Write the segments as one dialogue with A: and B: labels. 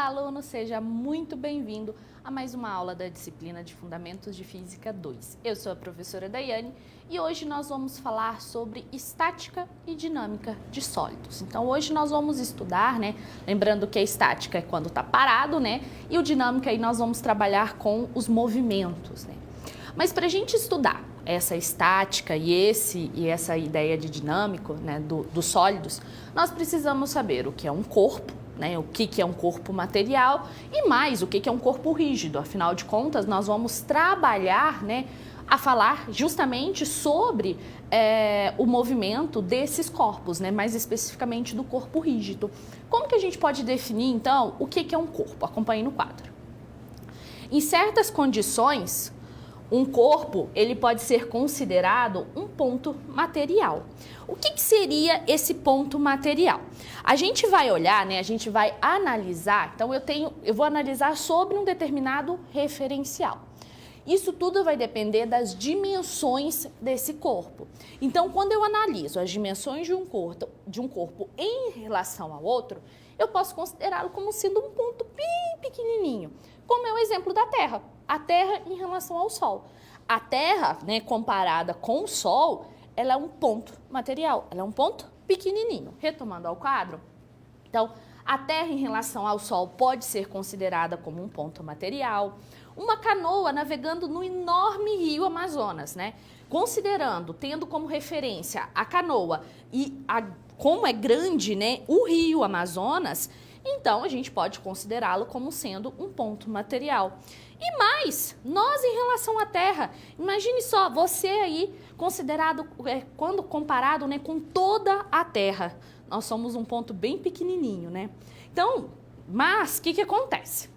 A: aluno, seja muito bem-vindo a mais uma aula da disciplina de Fundamentos de Física 2. Eu sou a professora Daiane e hoje nós vamos falar sobre estática e dinâmica de sólidos. Então hoje nós vamos estudar, lembrando que a estática é quando está parado, e o dinâmica aí nós vamos trabalhar com os movimentos, Mas para a gente estudar essa estática e essa ideia de dinâmico, dos sólidos, nós precisamos saber o que é um corpo, o que é um corpo material e mais o que é um corpo rígido. Afinal de contas, nós vamos trabalhar, a falar justamente sobre o movimento desses corpos, mais especificamente do corpo rígido. Como que a gente pode definir, então, o que é um corpo? Acompanhe no quadro. Em certas condições, um corpo ele pode ser considerado um ponto material. O que seria esse ponto material? A gente vai olhar, a gente vai analisar, então eu vou analisar sobre um determinado referencial. Isso tudo vai depender das dimensões desse corpo. Então, quando eu analiso as dimensões de um corpo em relação ao outro, eu posso considerá-lo como sendo um ponto bem pequenininho, como é o exemplo da Terra. A Terra em relação ao Sol. A Terra, comparada com o Sol, ela é um ponto material, ela é um ponto pequenininho. Retomando ao quadro, então, a Terra em relação ao Sol pode ser considerada como um ponto material. Uma canoa navegando no enorme rio Amazonas, considerando, tendo como referência a canoa e como é grande, o rio Amazonas, então a gente pode considerá-lo como sendo um ponto material. E mais, nós em relação à Terra, imagine só, você aí considerado, quando comparado com toda a Terra, nós somos um ponto bem pequenininho, Então, mas o que acontece?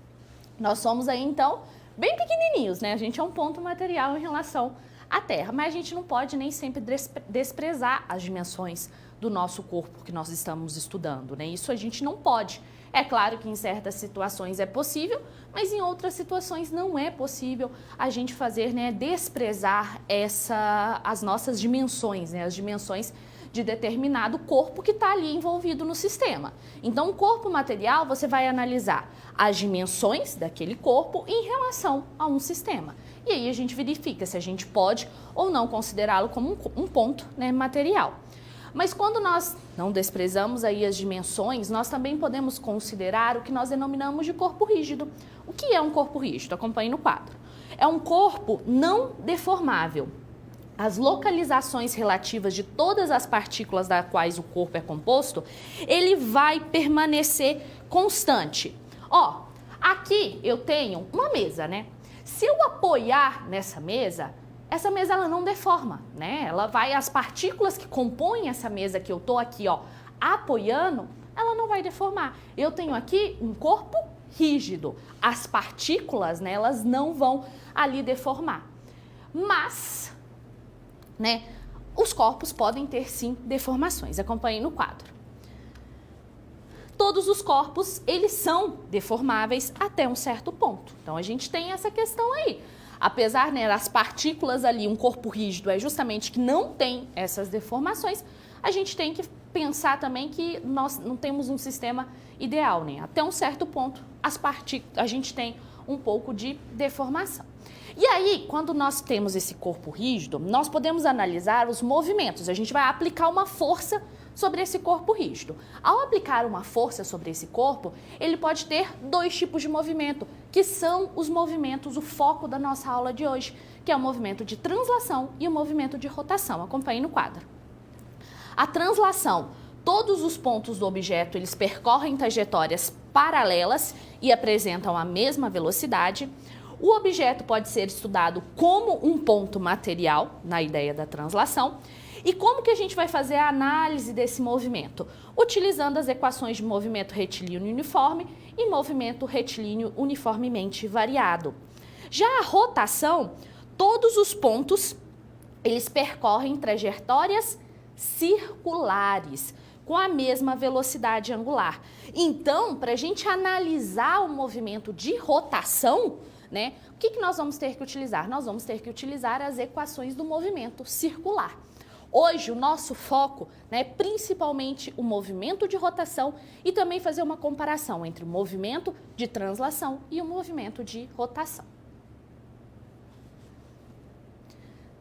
A: Nós somos aí então bem pequenininhos, A gente é um ponto material em relação à Terra, mas a gente não pode nem sempre desprezar as dimensões do nosso corpo que nós estamos estudando, Isso a gente não pode. É claro que em certas situações é possível, mas em outras situações não é possível a gente fazer, desprezar as nossas dimensões, as dimensões de determinado corpo que está ali envolvido no sistema. Então, o corpo material, você vai analisar as dimensões daquele corpo em relação a um sistema. E aí a gente verifica se a gente pode ou não considerá-lo como um ponto material. Mas quando nós não desprezamos aí as dimensões, nós também podemos considerar o que nós denominamos de corpo rígido. O que é um corpo rígido? Acompanhe no quadro. É um corpo não deformável. As localizações relativas de todas as partículas das quais o corpo é composto, ele vai permanecer constante. Aqui eu tenho uma mesa, Se eu apoiar nessa mesa, essa mesa ela não deforma, as partículas que compõem essa mesa que eu tô aqui, apoiando, ela não vai deformar. Eu tenho aqui um corpo rígido. As partículas, elas não vão ali deformar. Mas, os corpos podem ter sim deformações. Acompanhe no quadro. Todos os corpos, eles são deformáveis até um certo ponto. Então, a gente tem essa questão aí. Apesar das partículas ali, um corpo rígido é justamente que não tem essas deformações, a gente tem que pensar também que nós não temos um sistema ideal, Até um certo ponto, a gente tem um pouco de deformação. E aí, quando nós temos esse corpo rígido, nós podemos analisar os movimentos. A gente vai aplicar uma força sobre esse corpo rígido. Ao aplicar uma força sobre esse corpo, ele pode ter dois tipos de movimento, que são os movimentos, o foco da nossa aula de hoje, que é o movimento de translação e o movimento de rotação. Acompanhe no quadro. A translação, todos os pontos do objeto, eles percorrem trajetórias paralelas e apresentam a mesma velocidade. O objeto pode ser estudado como um ponto material, na ideia da translação. E como que a gente vai fazer a análise desse movimento? Utilizando as equações de movimento retilíneo uniforme e movimento retilíneo uniformemente variado. Já a rotação, todos os pontos, eles percorrem trajetórias circulares, com a mesma velocidade angular. Então, para a gente analisar o movimento de rotação, o que nós vamos ter que utilizar? Nós vamos ter que utilizar as equações do movimento circular. Hoje, o nosso foco é principalmente o movimento de rotação e também fazer uma comparação entre o movimento de translação e o movimento de rotação.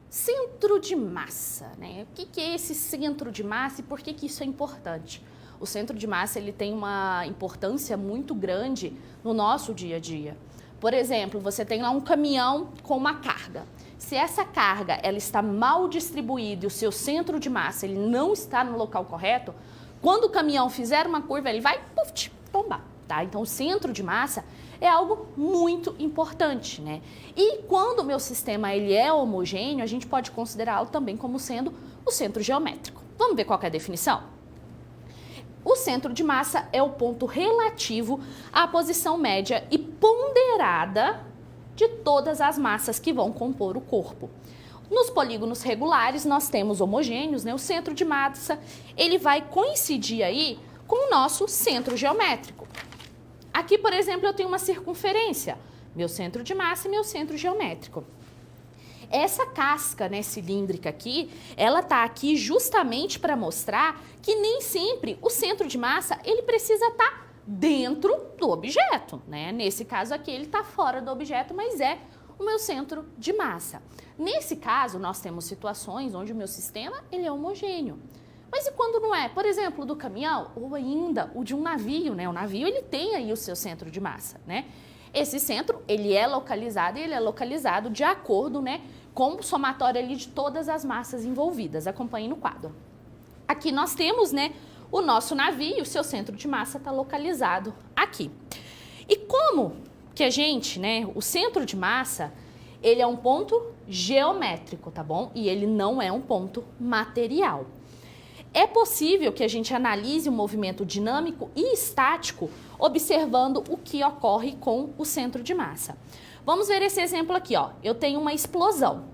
A: Centro de massa, né? O que é esse centro de massa e por que isso é importante? O centro de massa ele tem uma importância muito grande no nosso dia a dia. Por exemplo, você tem lá um caminhão com uma carga. Se essa carga ela está mal distribuída e o seu centro de massa ele não está no local correto, quando o caminhão fizer uma curva, ele vai tombar, tá? Então, o centro de massa é algo muito importante, né? E quando o meu sistema ele é homogêneo, a gente pode considerá-lo também como sendo o centro geométrico. Vamos ver qual que é a definição? O centro de massa é o ponto relativo à posição média e ponderada de todas as massas que vão compor o corpo. Nos polígonos regulares, nós temos homogêneos, né? O centro de massa, ele vai coincidir aí com o nosso centro geométrico. Aqui, por exemplo, eu tenho uma circunferência, meu centro de massa e meu centro geométrico. Essa casca, né, cilíndrica aqui, ela tá aqui justamente para mostrar que nem sempre o centro de massa ele precisa estar dentro do objeto, né? Nesse caso aqui ele está fora do objeto, mas é o meu centro de massa. Nesse caso nós temos situações onde o meu sistema ele é homogêneo. Mas e quando não é? Por exemplo, do caminhão ou ainda o de um navio, né? O navio ele tem aí o seu centro de massa, né? Esse centro ele é localizado de acordo, né, com o somatório ali de todas as massas envolvidas. Acompanhe no quadro. Aqui nós temos, né, o nosso navio, o seu centro de massa está localizado aqui. E como que a gente, né, o centro de massa, ele é um ponto geométrico, tá bom? E ele não é um ponto material. É possível que a gente analise o movimento dinâmico e estático observando o que ocorre com o centro de massa. Vamos ver esse exemplo aqui, ó. Eu tenho uma explosão.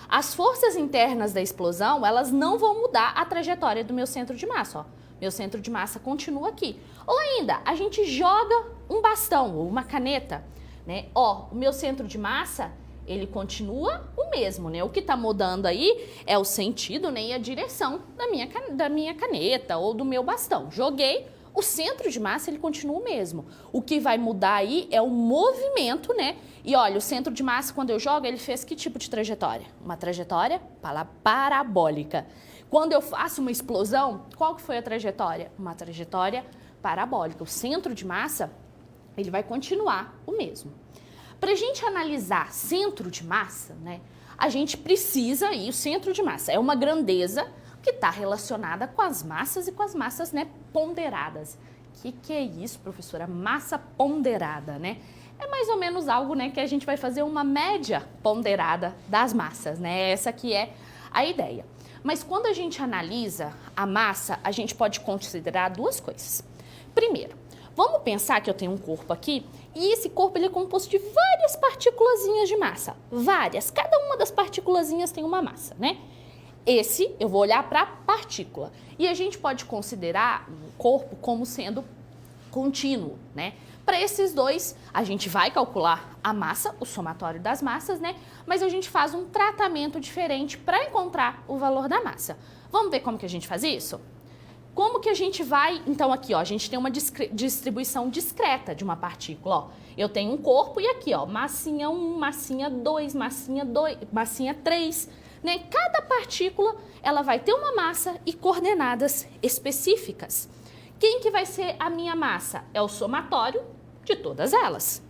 A: As forças internas da explosão, elas não vão mudar a trajetória do meu centro de massa, ó. Meu centro de massa continua aqui. Ou ainda, a gente joga um bastão ou uma caneta, né? Ó, o meu centro de massa, ele continua o mesmo, né? O que está mudando aí é o sentido, né, e a direção da minha caneta ou do meu bastão. Joguei, o centro de massa ele continua o mesmo. O que vai mudar aí é o movimento, né? E olha, o centro de massa, quando eu jogo, ele fez que tipo de trajetória? Uma trajetória parabólica. Quando eu faço uma explosão, qual que foi a trajetória? Uma trajetória parabólica. O centro de massa, ele vai continuar o mesmo. Para a gente analisar centro de massa, né, a gente precisa ir, o centro de massa é uma grandeza que está relacionada com as massas e com as massas, né, ponderadas. O que é isso, professora? Massa ponderada, né? É mais ou menos algo, né, que a gente vai fazer uma média ponderada das massas, né? Essa aqui é a ideia. Mas quando a gente analisa a massa, a gente pode considerar duas coisas. Primeiro, vamos pensar que eu tenho um corpo aqui e esse corpo ele é composto de várias partículazinhas de massa. Várias. Cada uma das partículazinhas tem uma massa, né? Esse, eu vou olhar para a partícula. E a gente pode considerar o corpo como sendo contínuo, né? Para esses dois, a gente vai calcular a massa, o somatório das massas, né? Mas a gente faz um tratamento diferente para encontrar o valor da massa. Vamos ver como que a gente faz isso? Como que a gente vai, então aqui, ó, a gente tem uma distribuição discreta de uma partícula, ó. Eu tenho um corpo e aqui, ó, massinha 1, massinha 2, massinha 3, né? Cada partícula, ela vai ter uma massa e coordenadas específicas. Quem que vai ser a minha massa? É o somatório de todas elas.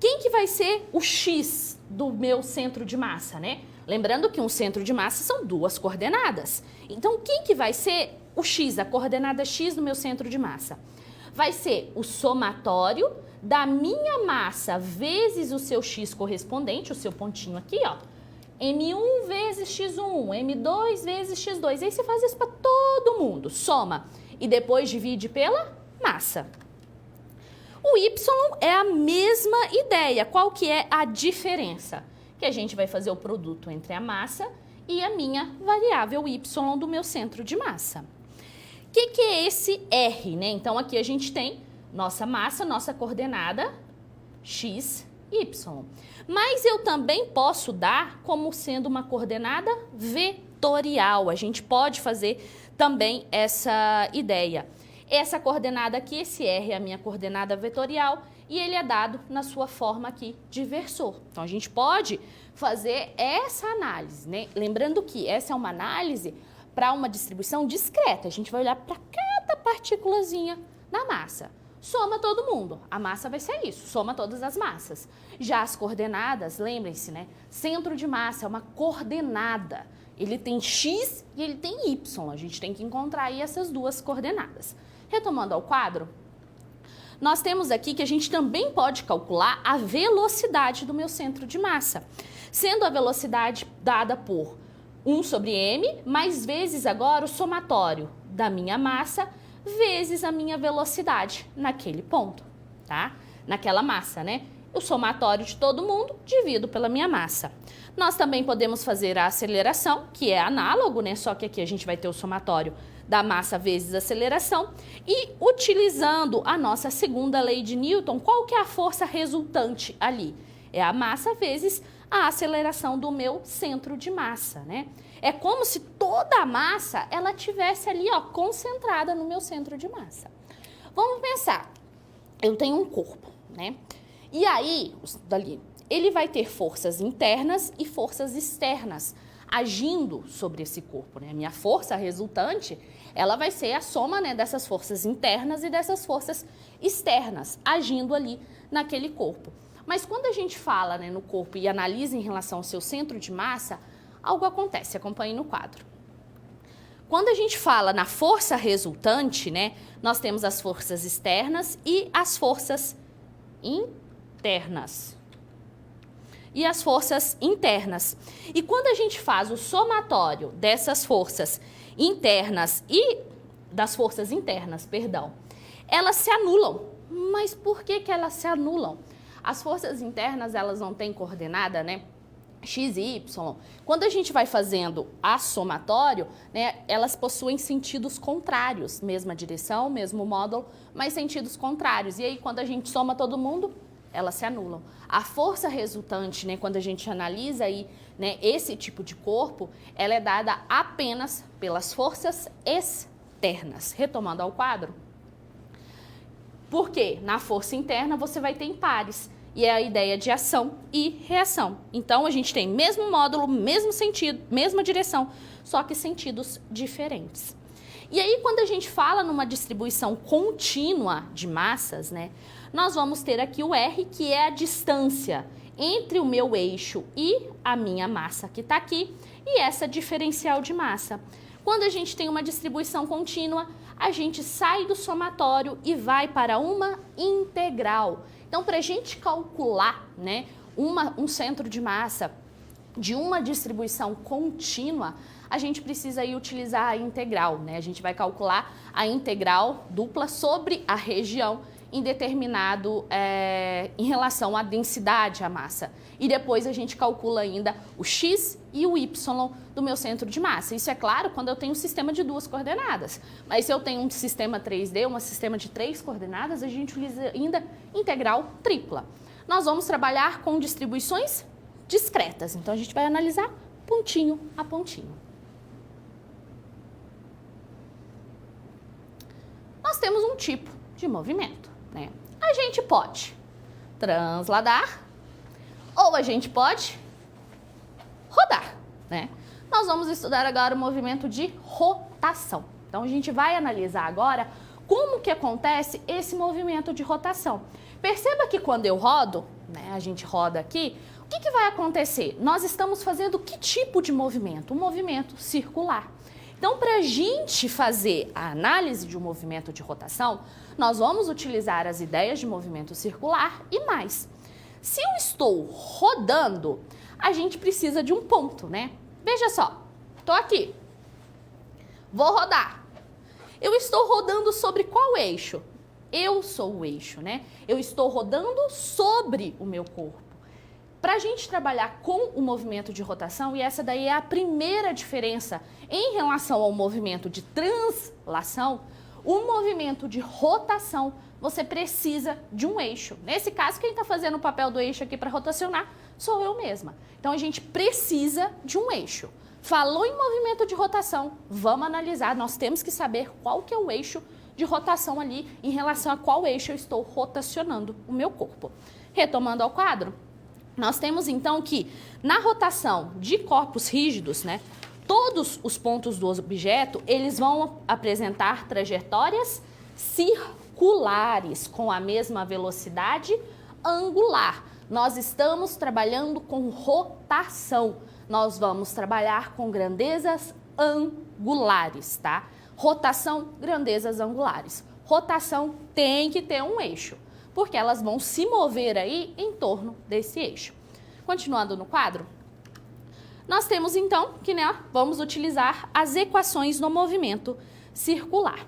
A: Quem que vai ser o X do meu centro de massa, né? Lembrando que um centro de massa são duas coordenadas. Então, quem que vai ser o X, a coordenada X do meu centro de massa? Vai ser o somatório da minha massa vezes o seu X correspondente, o seu pontinho aqui, ó. M1 vezes X1, M2 vezes X2. Aí você faz isso para todo mundo. Soma e depois divide pela massa. O Y é a mesma ideia. Qual que é a diferença? Que a gente vai fazer o produto entre a massa e a minha variável Y do meu centro de massa. O que é esse R, né? Então, aqui a gente tem nossa massa, nossa coordenada X, Y. Mas eu também posso dar como sendo uma coordenada V vetorial. A gente pode fazer também essa ideia. Essa coordenada aqui, esse R é a minha coordenada vetorial e ele é dado na sua forma aqui de versor. Então, a gente pode fazer essa análise, né? Lembrando que essa é uma análise para uma distribuição discreta. A gente vai olhar para cada partículazinha na massa. Soma todo mundo. A massa vai ser isso, soma todas as massas. Já as coordenadas, lembrem-se, né? Centro de massa é uma coordenada. Ele tem X e ele tem Y. A gente tem que encontrar aí essas duas coordenadas. Retomando ao quadro, nós temos aqui que a gente também pode calcular a velocidade do meu centro de massa, sendo a velocidade dada por 1 sobre m, mais vezes agora o somatório da minha massa, vezes a minha velocidade naquele ponto, tá? Naquela massa, né? O somatório de todo mundo divido pela minha massa. Nós também podemos fazer a aceleração, que é análogo, né? Só que aqui a gente vai ter o somatório da massa vezes a aceleração. E utilizando a nossa segunda lei de Newton, qual que é a força resultante ali? É a massa vezes a aceleração do meu centro de massa, né? É como se toda a massa, ela tivesse ali, ó, concentrada no meu centro de massa. Vamos pensar, eu tenho um corpo, né? E aí, dali, ele vai ter forças internas e forças externas agindo sobre esse corpo, né? A minha força resultante, ela vai ser a soma, né, dessas forças internas e dessas forças externas agindo ali naquele corpo. Mas quando a gente fala, né, no corpo e analisa em relação ao seu centro de massa, algo acontece, acompanhe no quadro. Quando a gente fala na força resultante, né, nós temos as forças externas e as forças internas. E as forças internas. E quando a gente faz o somatório dessas forças internas e das forças internas, perdão, elas se anulam. Mas por que que elas se anulam? As forças internas, elas não têm coordenada, né? X e Y. Quando a gente vai fazendo a somatório, né, elas possuem sentidos contrários, mesma direção, mesmo módulo, mas sentidos contrários. E aí, quando a gente soma todo mundo, elas se anulam. A força resultante, né, quando a gente analisa aí, né, esse tipo de corpo, ela é dada apenas pelas forças externas. Retomando ao quadro. Porque na força interna você vai ter impares. E é a ideia de ação e reação. Então, a gente tem mesmo módulo, mesmo sentido, mesma direção, só que sentidos diferentes. E aí, quando a gente fala numa distribuição contínua de massas, né, nós vamos ter aqui o R, que é a distância entre o meu eixo e a minha massa que está aqui, e essa diferencial de massa. Quando a gente tem uma distribuição contínua, a gente sai do somatório e vai para uma integral. Então, para a gente calcular, né, um centro de massa de uma distribuição contínua, a gente precisa aí utilizar a integral, né? A gente vai calcular a integral dupla sobre a região em determinado, em relação à densidade, à massa. E depois a gente calcula ainda o X e o Y do meu centro de massa. Isso é claro quando eu tenho um sistema de duas coordenadas. Mas se eu tenho um sistema 3D, um sistema de 3 coordenadas, a gente utiliza ainda integral tripla. Nós vamos trabalhar com distribuições discretas. Então, a gente vai analisar pontinho a pontinho. Nós temos um tipo de movimento, né? A gente pode transladar ou a gente pode rodar, né? Nós vamos estudar agora o movimento de rotação. Então, a gente vai analisar agora como que acontece esse movimento de rotação. Perceba que quando eu rodo, né, a gente roda aqui, o que que vai acontecer? Nós estamos fazendo que tipo de movimento? Um movimento circular. Então, para a gente fazer a análise de um movimento de rotação, nós vamos utilizar as ideias de movimento circular e mais. Se eu estou rodando, a gente precisa de um ponto, né? Veja só, estou aqui, vou rodar. Eu estou rodando sobre qual eixo? Eu sou o eixo, né? Eu estou rodando sobre o meu corpo. Para a gente trabalhar com o movimento de rotação, e essa daí é a primeira diferença em relação ao movimento de translação, o movimento de rotação, você precisa de um eixo. Nesse caso, quem está fazendo o papel do eixo aqui para rotacionar sou eu mesma. Então, a gente precisa de um eixo. Falou em movimento de rotação, vamos analisar, nós temos que saber qual que é o eixo de rotação ali em relação a qual eixo eu estou rotacionando o meu corpo. Retomando ao quadro, nós temos então que na rotação de corpos rígidos, né, todos os pontos do objeto, eles vão apresentar trajetórias circulares com a mesma velocidade angular. Nós estamos trabalhando com rotação. Nós vamos trabalhar com grandezas angulares, tá? Rotação, grandezas angulares. Rotação tem que ter um eixo, porque elas vão se mover aí em torno desse eixo. Continuando no quadro, nós temos então que, né, vamos utilizar as equações no movimento circular.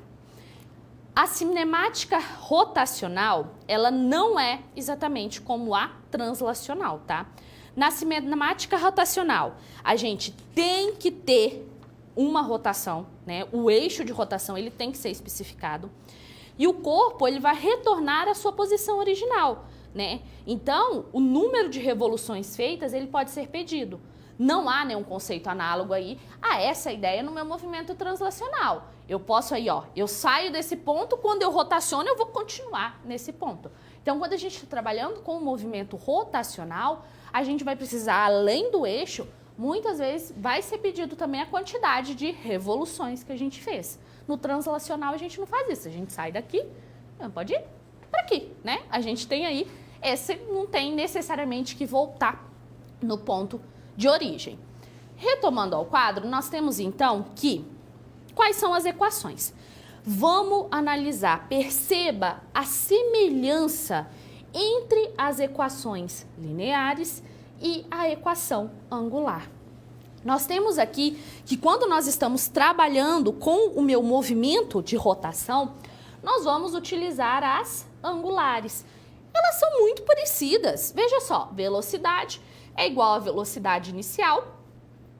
A: A cinemática rotacional, ela não é exatamente como a translacional, tá? Na cinemática rotacional, a gente tem que ter uma rotação, né? O eixo de rotação, ele tem que ser especificado. E o corpo, ele vai retornar à sua posição original, né? Então, o número de revoluções feitas, ele pode ser pedido. Não há nenhum conceito análogo aí a essa ideia no meu movimento translacional. Eu posso aí, ó, eu saio desse ponto, quando eu rotaciono, eu vou continuar nesse ponto. Então, quando a gente está trabalhando com o movimento rotacional, a gente vai precisar, além do eixo, muitas vezes vai ser pedido também a quantidade de revoluções que a gente fez. No translacional, a gente não faz isso. A gente sai daqui, pode ir para aqui, né? A gente tem aí, não tem necessariamente que voltar no ponto de origem. Retomando ao quadro, nós temos então que, quais são as equações? Vamos analisar, perceba a semelhança entre as equações lineares e a equação angular. Nós temos aqui que quando nós estamos trabalhando com o meu movimento de rotação, nós vamos utilizar as angulares. Elas são muito parecidas. Veja só, velocidade é igual à velocidade inicial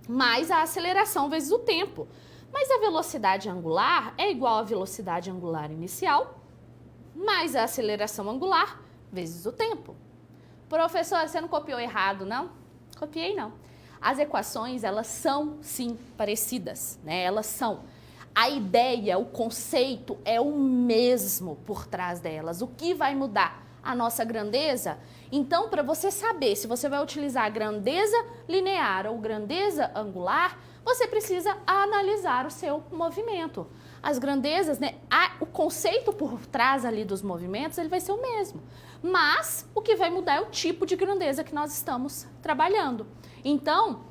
A: mais a aceleração vezes o tempo. Mas a velocidade angular é igual à velocidade angular inicial mais a aceleração angular vezes o tempo. Professor, você não copiou errado, não? Copiei, não. As equações, elas são, sim, parecidas, né? Elas são. A ideia, o conceito é o mesmo por trás delas. O que vai mudar? A nossa grandeza? Então, para você saber se você vai utilizar grandeza linear ou grandeza angular, você precisa analisar o seu movimento. As grandezas, né, o conceito por trás ali dos movimentos, ele vai ser o mesmo. Mas o que vai mudar é o tipo de grandeza que nós estamos trabalhando. Então,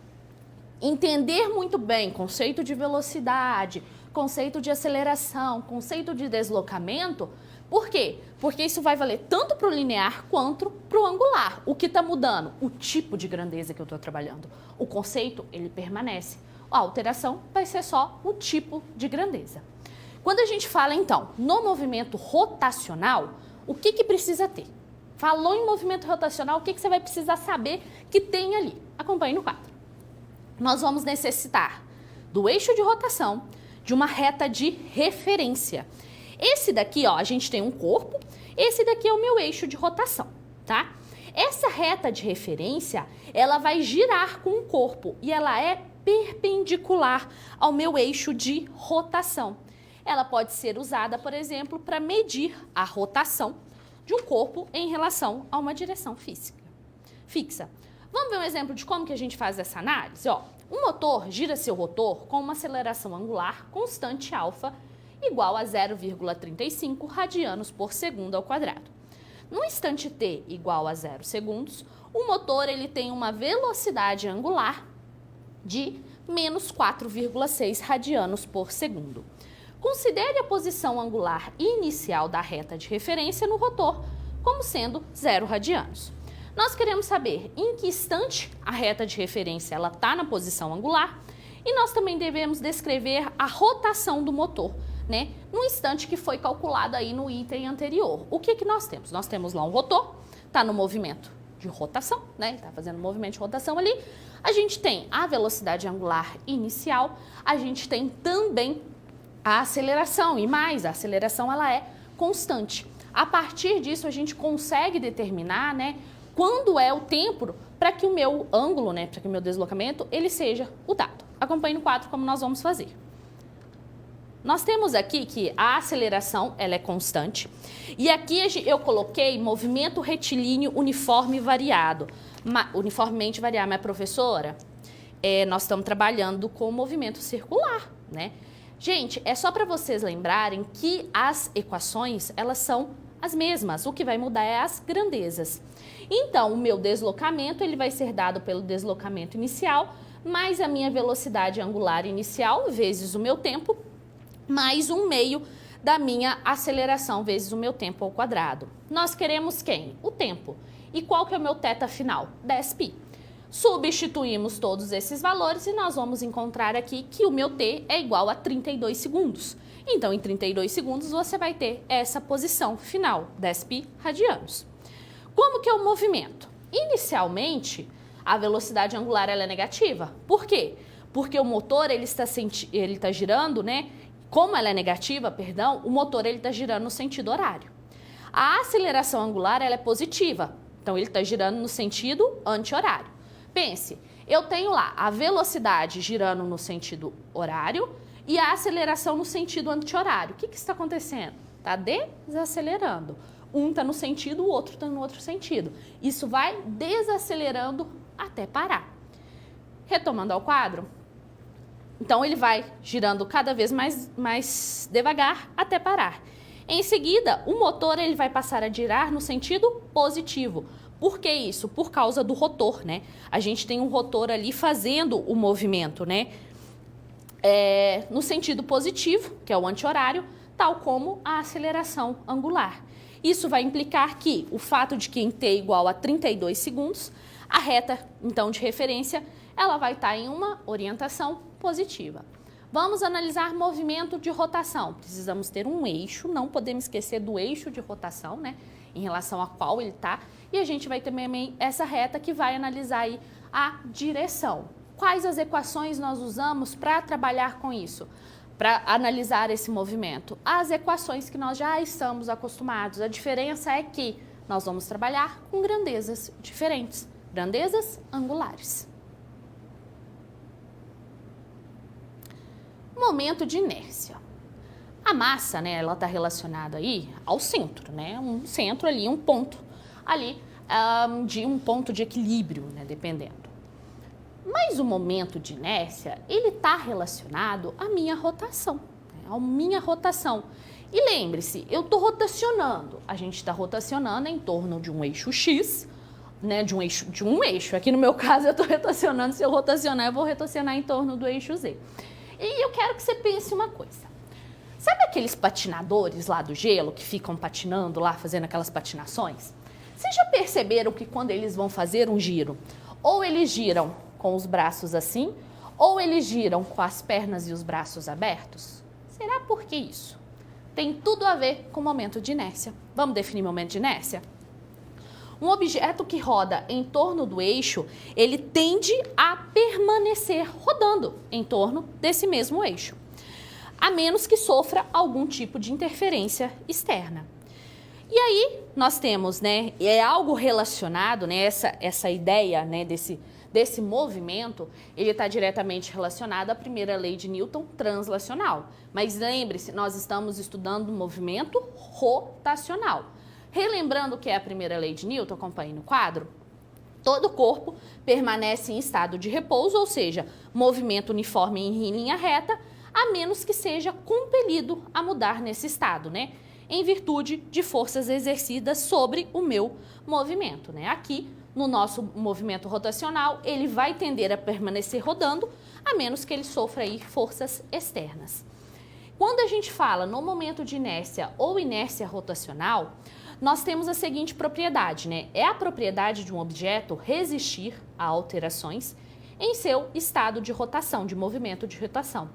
A: entender muito bem conceito de velocidade, conceito de aceleração, conceito de deslocamento. Por quê? Porque isso vai valer tanto para o linear quanto para o angular. O que está mudando? O tipo de grandeza que eu estou trabalhando. O conceito, ele permanece. A alteração vai ser só o tipo de grandeza. Quando a gente fala, então, no movimento rotacional, o que precisa ter? Falou em movimento rotacional, o que você vai precisar saber que tem ali? Acompanhe no quadro. Nós vamos necessitar do eixo de rotação, de uma reta de referência. Esse daqui, ó, a gente tem um corpo, esse daqui é o meu eixo de rotação, tá? Essa reta de referência, ela vai girar com o corpo e ela é perpendicular ao meu eixo de rotação. Ela pode ser usada, por exemplo, para medir a rotação de um corpo em relação a uma direção fixa. Vamos ver um exemplo de como que a gente faz essa análise? Ó, um motor gira seu rotor com uma aceleração angular constante alfa igual a 0,35 radianos por segundo ao quadrado. No instante t igual a 0 segundos, o motor ele tem uma velocidade angular de menos 4,6 radianos por segundo. Considere a posição angular inicial da reta de referência no rotor como sendo 0 radianos. Nós queremos saber em que instante a reta de referência está na posição angular e nós também devemos descrever a rotação do motor, né, no instante que foi calculado aí no item anterior. O que nós temos? Nós temos lá um rotor, está no movimento de rotação, né, está fazendo um movimento de rotação ali. A gente tem a velocidade angular inicial, a gente tem também a aceleração e mais, a aceleração ela é constante. A partir disso a gente consegue determinar, né, quando é o tempo para que o meu ângulo, né, para que o meu deslocamento ele seja o dado. Acompanhe no quadro como nós vamos fazer. Nós temos aqui que a aceleração ela é constante e aqui eu coloquei movimento retilíneo uniforme variado. Uniformemente variado, mas professora, nós estamos trabalhando com movimento circular, né? Gente, é só para vocês lembrarem que as equações elas são as mesmas, o que vai mudar é as grandezas. Então, o meu deslocamento ele vai ser dado pelo deslocamento inicial, mais a minha velocidade angular inicial, vezes o meu tempo, mais 1/2 da minha aceleração, vezes o meu tempo ao quadrado. Nós queremos quem? O tempo. E qual que é o meu θ final? 10π. Substituímos todos esses valores e nós vamos encontrar aqui que o meu t é igual a 32 segundos. Então, em 32 segundos, você vai ter essa posição final, 10π radianos. Como que é o movimento? Inicialmente, a velocidade angular ela é negativa. Por quê? Porque o motor ele está girando, né? Como ela é negativa, perdão, o motor ele está girando no sentido horário. A aceleração angular ela é positiva, então ele está girando no sentido anti-horário. Pense, eu tenho lá a velocidade girando no sentido horário e a aceleração no sentido anti-horário. O que está acontecendo? Está desacelerando. Um está no sentido, o outro está no outro sentido. Isso vai desacelerando até parar. Retomando ao quadro, então ele vai girando cada vez mais devagar até parar. Em seguida, o motor ele vai passar a girar no sentido positivo. Por que isso? Por causa do rotor, né? A gente tem um rotor ali fazendo o movimento, né? No sentido positivo, que é o anti-horário, tal como a aceleração angular. Isso vai implicar que o fato de que em t igual a 32 segundos, a reta, então, de referência, ela vai estar em uma orientação positiva. Vamos analisar movimento de rotação. Precisamos ter um eixo, não podemos esquecer do eixo de rotação, né? Em relação a qual ele está. E a gente vai ter também essa reta que vai analisar aí a direção. Quais as equações nós usamos para trabalhar com isso? Para analisar esse movimento? As equações que nós já estamos acostumados. A diferença é que nós vamos trabalhar com grandezas diferentes. Grandezas angulares. Momento de inércia. A massa, né, ela está relacionada aí ao centro, né, um centro ali, um ponto ali de um ponto de equilíbrio, né, dependendo. Mas o momento de inércia, ele está relacionado à minha rotação, né, à minha rotação. E lembre-se, eu estou rotacionando, a gente está rotacionando em torno de um eixo X, né, de um eixo. Aqui no meu caso eu estou rotacionando, se eu rotacionar, eu vou rotacionar em torno do eixo Z. E eu quero que você pense uma coisa. Sabe aqueles patinadores lá do gelo que ficam patinando lá, fazendo aquelas patinações? Vocês já perceberam que quando eles vão fazer um giro, ou eles giram com os braços assim, ou eles giram com as pernas e os braços abertos? Será por que isso? Tem tudo a ver com o momento de inércia. Vamos definir momento de inércia? Um objeto que roda em torno do eixo, ele tende a permanecer rodando em torno desse mesmo eixo, a menos que sofra algum tipo de interferência externa. E aí nós temos, né, é algo relacionado, né, essa ideia, né, desse movimento, ele está diretamente relacionado à primeira lei de Newton translacional. Mas lembre-se, nós estamos estudando movimento rotacional. Relembrando o que é a primeira lei de Newton, acompanhe no quadro, todo corpo permanece em estado de repouso, ou seja, movimento uniforme em linha reta, a menos que seja compelido a mudar nesse estado, né? Em virtude de forças exercidas sobre o meu movimento, né? Aqui, no nosso movimento rotacional, ele vai tender a permanecer rodando, a menos que ele sofra aí forças externas. Quando a gente fala no momento de inércia ou inércia rotacional, nós temos a seguinte propriedade, né? É a propriedade de um objeto resistir a alterações em seu estado de rotação, de movimento de rotação.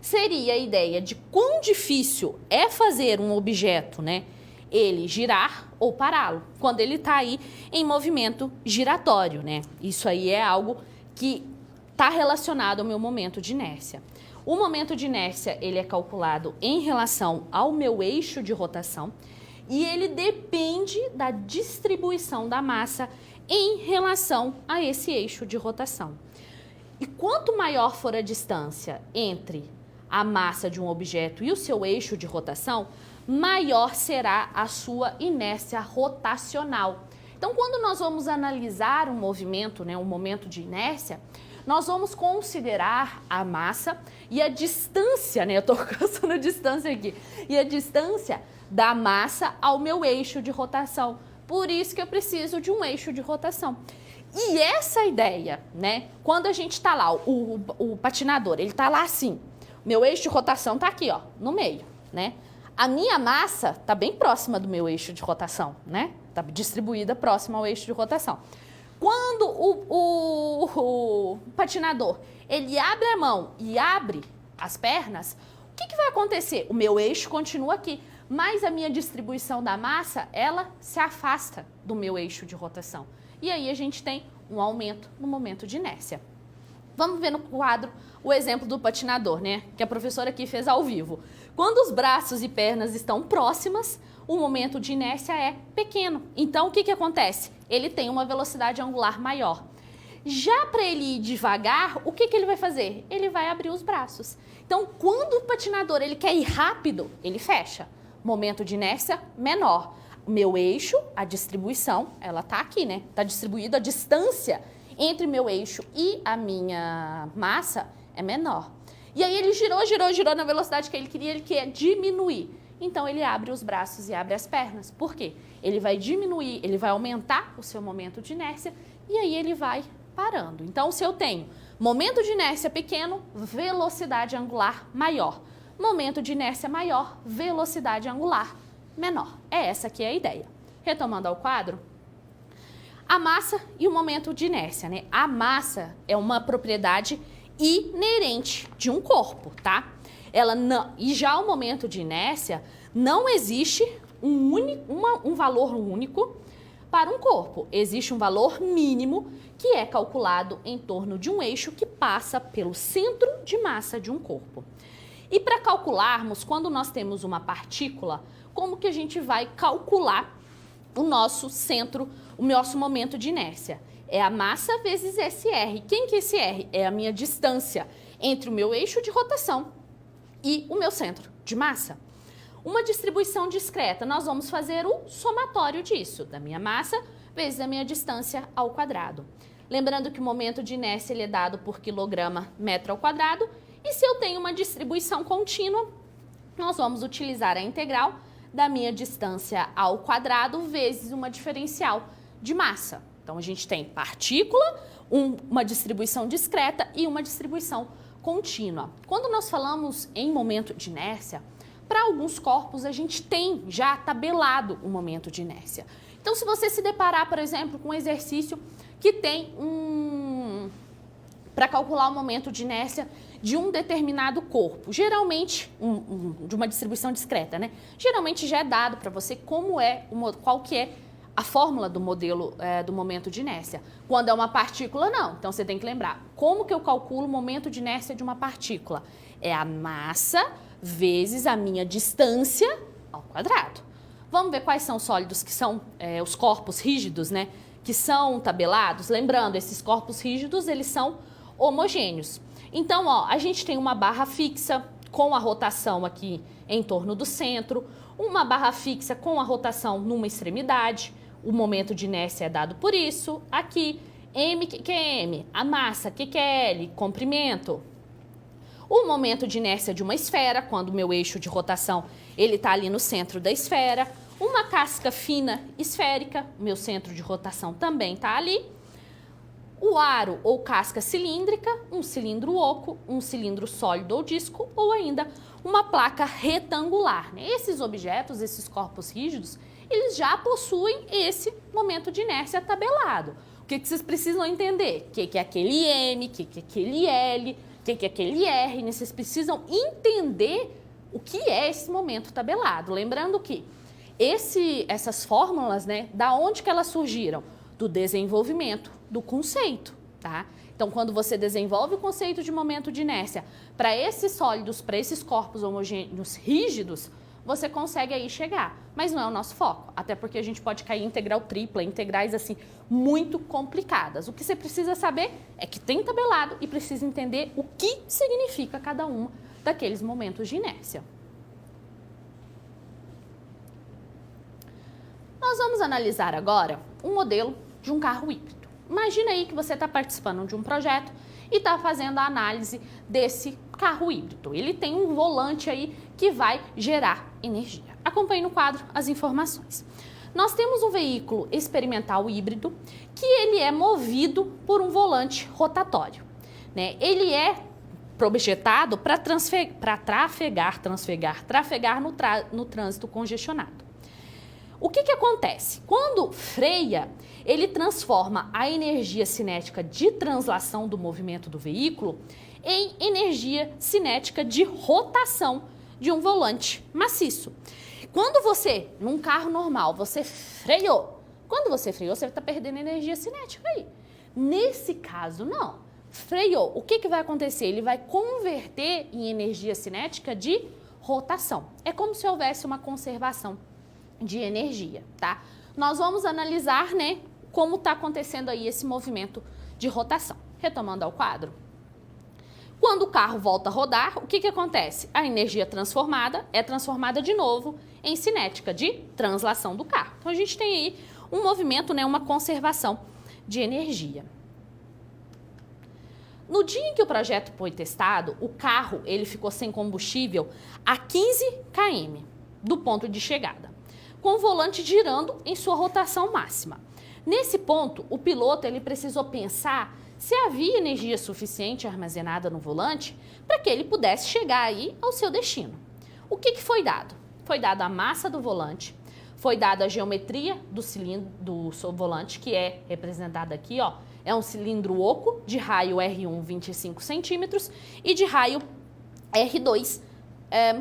A: Seria a ideia de quão difícil é fazer um objeto, né, ele girar ou pará-lo, quando ele está aí em movimento giratório, né? Isso aí é algo que está relacionado ao meu momento de inércia. O momento de inércia, ele é calculado em relação ao meu eixo de rotação, e ele depende da distribuição da massa em relação a esse eixo de rotação. E quanto maior for a distância entre a massa de um objeto e o seu eixo de rotação, maior será a sua inércia rotacional. Então, quando nós vamos analisar um movimento, né, um momento de inércia, nós vamos considerar a massa e a distância, né, eu estou caçando a distância aqui, e a distância da massa ao meu eixo de rotação. Por isso que eu preciso de um eixo de rotação. E essa ideia, né, quando a gente está lá, o patinador, ele está lá assim, meu eixo de rotação está aqui, ó, no meio, né? A minha massa está bem próxima do meu eixo de rotação, né? Está distribuída próxima ao eixo de rotação. Quando o patinador, ele abre a mão e abre as pernas, o que vai acontecer? O meu eixo continua aqui, mas a minha distribuição da massa, ela se afasta do meu eixo de rotação. E aí a gente tem um aumento no momento de inércia. Vamos ver no quadro o exemplo do patinador, né? Que a professora aqui fez ao vivo. Quando os braços e pernas estão próximas, o momento de inércia é pequeno. Então, o que acontece? Ele tem uma velocidade angular maior. Já para ele ir devagar, o que ele vai fazer? Ele vai abrir os braços. Então, quando o patinador ele quer ir rápido, ele fecha. Momento de inércia menor. O meu eixo, a distribuição, ela tá aqui, né? Tá distribuído, a distância entre meu eixo e a minha massa é menor. E aí ele girou na velocidade que ele quer diminuir. Então ele abre os braços e abre as pernas. Por quê? Ele vai diminuir, ele vai aumentar o seu momento de inércia e aí ele vai parando. Então, se eu tenho momento de inércia pequeno, velocidade angular maior. Momento de inércia maior, velocidade angular menor. É essa aqui a ideia. Retomando ao quadro, a massa e o momento de inércia, né? A massa é uma propriedade inerente de um corpo, tá? Ela não, e já o momento de inércia, não existe um valor único para um corpo. Existe um valor mínimo que é calculado em torno de um eixo que passa pelo centro de massa de um corpo. E para calcularmos, quando nós temos uma partícula, como que a gente vai calcular o nosso centro, o nosso momento de inércia? É a massa vezes esse R. Quem que é esse R? É a minha distância entre o meu eixo de rotação e o meu centro de massa. Uma distribuição discreta, nós vamos fazer o somatório disso, da minha massa vezes a minha distância ao quadrado. Lembrando que o momento de inércia ele é dado por quilograma metro ao quadrado, e se eu tenho uma distribuição contínua, nós vamos utilizar a integral da minha distância ao quadrado vezes uma diferencial de massa. Então, a gente tem partícula, uma distribuição discreta e uma distribuição contínua. Quando nós falamos em momento de inércia, para alguns corpos a gente tem já tabelado o momento de inércia. Então, se você se deparar, por exemplo, com um exercício que tem para calcular o momento de inércia de um determinado corpo, geralmente, de uma distribuição discreta, né? Geralmente já é dado para você qual que é a fórmula do modelo do momento de inércia. Quando é uma partícula, não. Então, você tem que lembrar, como que eu calculo o momento de inércia de uma partícula? É a massa vezes a minha distância ao quadrado. Vamos ver quais são os sólidos que são os corpos rígidos, né? Que são tabelados. Lembrando, esses corpos rígidos, eles são homogêneos. Então, ó, a gente tem uma barra fixa com a rotação aqui em torno do centro, uma barra fixa com a rotação numa extremidade, o momento de inércia é dado por isso. Aqui, M, que é M? A massa, que é L? Comprimento. O momento de inércia de uma esfera, quando o meu eixo de rotação ele está ali no centro da esfera. Uma casca fina esférica, meu centro de rotação também está ali. O aro ou casca cilíndrica, um cilindro oco, um cilindro sólido ou disco, ou ainda uma placa retangular. Esses objetos, esses corpos rígidos, eles já possuem esse momento de inércia tabelado. O que vocês precisam entender? O que é aquele M, o que é aquele L, o que é aquele R? Vocês precisam entender o que é esse momento tabelado. Lembrando que essas fórmulas, né, da onde que elas surgiram? Do desenvolvimento do conceito, tá? Então, quando você desenvolve o conceito de momento de inércia para esses sólidos, para esses corpos homogêneos rígidos, você consegue aí chegar. Mas não é o nosso foco, até porque a gente pode cair em integral tripla, integrais assim, muito complicadas. O que você precisa saber é que tem tabelado e precisa entender o que significa cada um daqueles momentos de inércia. Nós vamos analisar agora um modelo de um carro híbrido. Imagina aí que você está participando de um projeto e está fazendo a análise desse carro híbrido. Ele tem um volante aí que vai gerar energia. Acompanhe no quadro as informações. Nós temos um veículo experimental híbrido que ele é movido por um volante rotatório, né? Ele é projetado para trafegar no trânsito congestionado. O que acontece? Quando freia, ele transforma a energia cinética de translação do movimento do veículo em energia cinética de rotação de um volante maciço. Quando você, num carro normal, você freou, quando você freou, você está perdendo energia cinética aí. Nesse caso, não. Freou, o que vai acontecer? Ele vai converter em energia cinética de rotação. É como se houvesse uma conservação de energia, tá? Nós vamos analisar, né, como está acontecendo aí esse movimento de rotação. Retomando ao quadro. Quando o carro volta a rodar, o que acontece? A energia transformada é transformada de novo em cinética de translação do carro. Então, a gente tem aí um movimento, né, uma conservação de energia. No dia em que o projeto foi testado, o carro ele ficou sem combustível a 15 km do ponto de chegada, com o volante girando em sua rotação máxima. Nesse ponto, o piloto ele precisou pensar se havia energia suficiente armazenada no volante para que ele pudesse chegar aí ao seu destino. O que foi dado? Foi dada a massa do volante, foi dada a geometria do cilindro do seu volante, que é representada aqui, ó, é um cilindro oco de raio R1 25 centímetros e de raio R2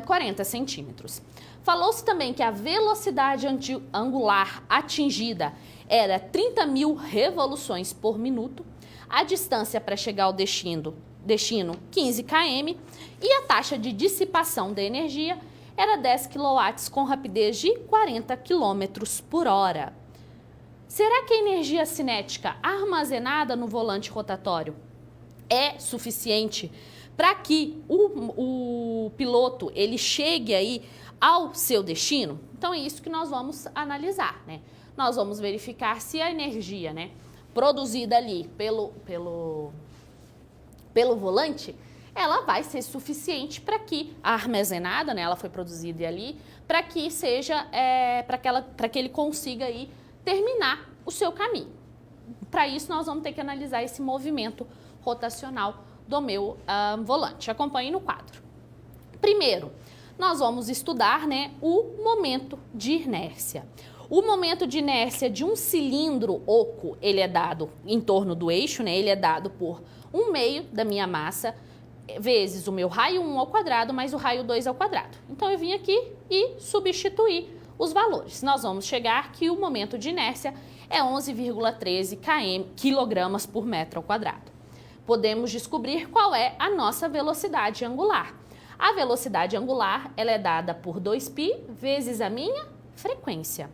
A: 40 centímetros. Falou-se também que a velocidade angular atingida era 30.000 revoluções por minuto, a distância para chegar ao destino 15 km e a taxa de dissipação da energia era 10 kW com rapidez de 40 km por hora. Será que a energia cinética armazenada no volante rotatório é suficiente para que o piloto ele chegue aí ao seu destino? Então é isso que nós vamos analisar, né? Nós vamos verificar se a energia, né, produzida ali pelo volante, ela vai ser suficiente para que a armazenada, né, ela foi produzida ali, para que seja, para que ele consiga aí terminar o seu caminho. Para isso nós vamos ter que analisar esse movimento rotacional do meu volante. Acompanhe no quadro. Primeiro, nós vamos estudar, né, o momento de inércia. O momento de inércia de um cilindro oco, ele é dado em torno do eixo, né? Ele é dado por 1/2 da minha massa vezes o meu raio 1 ao quadrado mais o raio 2 ao quadrado. Então, eu vim aqui e substituí os valores. Nós vamos chegar que o momento de inércia é 11,13 kg por metro ao quadrado. Podemos descobrir qual é a nossa velocidade angular. A velocidade angular, ela é dada por 2π vezes a minha frequência.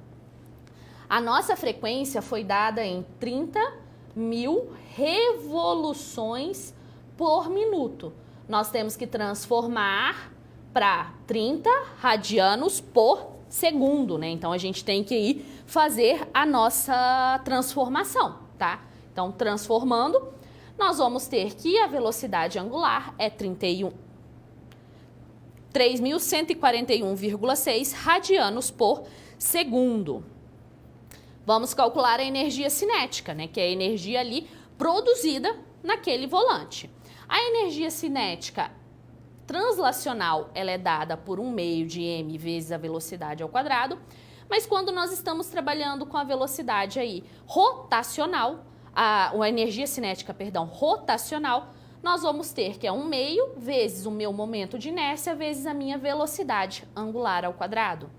A: A nossa frequência foi dada em 30.000 revoluções por minuto. Nós temos que transformar para 30 radianos por segundo, né? Então, a gente tem que ir fazer a nossa transformação, tá? Então, transformando, nós vamos ter que a velocidade angular é 3.141,6 radianos por segundo. Vamos calcular a energia cinética, né, que é a energia ali produzida naquele volante. A energia cinética translacional, ela é dada por 1/2 de m vezes a velocidade ao quadrado, mas quando nós estamos trabalhando com a velocidade aí rotacional, a energia cinética, perdão, rotacional, nós vamos ter que é 1/2 vezes o meu momento de inércia vezes a minha velocidade angular ao quadrado.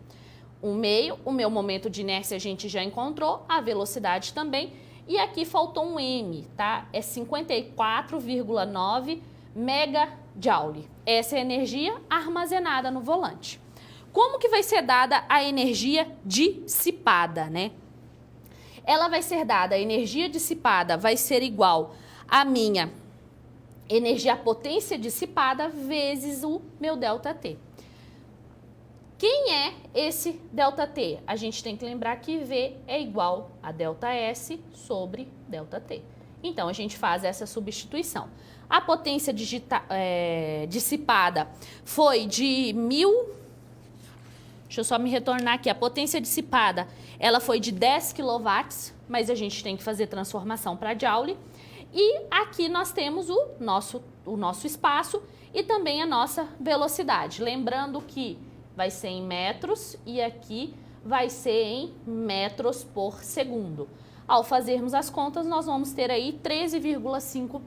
A: 1/2, o meu momento de inércia a gente já encontrou, a velocidade também, e aqui faltou um m, tá? É 54,9 megajoule. Essa é a energia armazenada no volante. como que vai ser dada a energia dissipada, né? Ela vai ser dada, a energia dissipada vai ser igual à minha energia, a potência dissipada, vezes o meu ΔT. Quem é esse ΔT? A gente tem que lembrar que V é igual a ΔS sobre ΔT. Então, a gente faz essa substituição. A potência dissipada foi de 1000... Deixa eu só me retornar aqui. A potência dissipada, ela foi de 10 kW, mas a gente tem que fazer transformação para Joule. E aqui nós temos o nosso espaço e também a nossa velocidade. Lembrando que vai ser em metros e aqui vai ser em metros por segundo. Ao fazermos as contas, nós vamos ter aí 13,5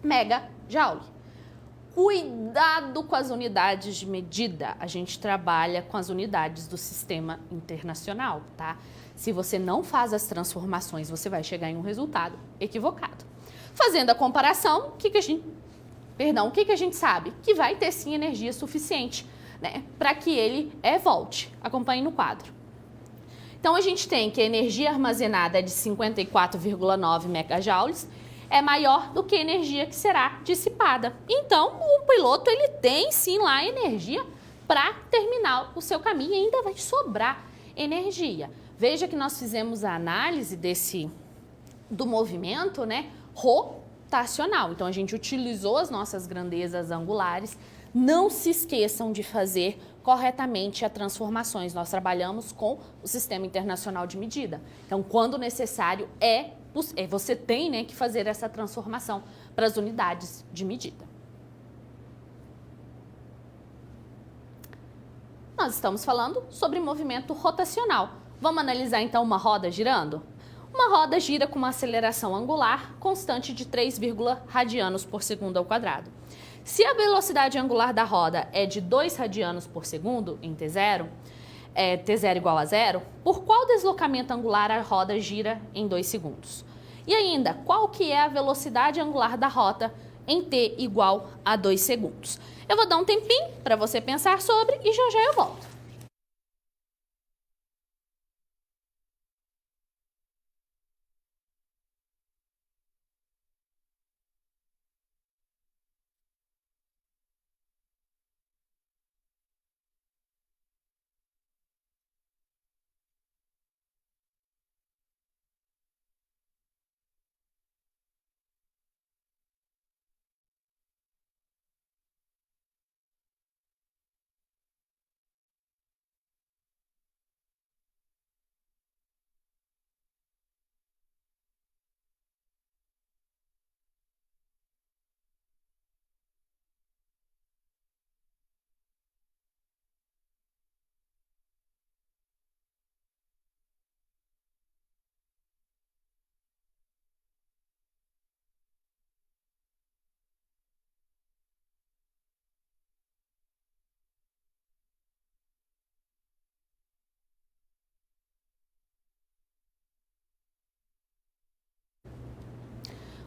A: megajoule. Cuidado com as unidades de medida. A gente trabalha com as unidades do sistema internacional, tá? Se você não faz as transformações, você vai chegar em um resultado equivocado. Fazendo a comparação, o que a gente sabe? Que vai ter sim energia suficiente, né, para que ele volte. Acompanhe no quadro. Então, a gente tem que a energia armazenada é de 54,9 megajoules, é maior do que a energia que será dissipada. Então, o piloto ele tem sim lá energia para terminar o seu caminho e ainda vai sobrar energia. Veja que nós fizemos a análise do movimento, né, rotacional. Então, a gente utilizou as nossas grandezas angulares. Não se esqueçam de fazer corretamente as transformações. Nós trabalhamos com o Sistema Internacional de Medida. Então, quando necessário, você tem, né, que fazer essa transformação para as unidades de medida. Nós estamos falando sobre movimento rotacional. Vamos analisar, então, uma roda girando? Uma roda gira com uma aceleração angular constante de 3, radianos por segundo ao quadrado. Se a velocidade angular da roda é de 2 radianos por segundo em T0, T0 igual a 0, por qual deslocamento angular a roda gira em 2 segundos? E ainda, qual que é a velocidade angular da rota em T igual a 2 segundos? Eu vou dar um tempinho para você pensar sobre e já já eu volto.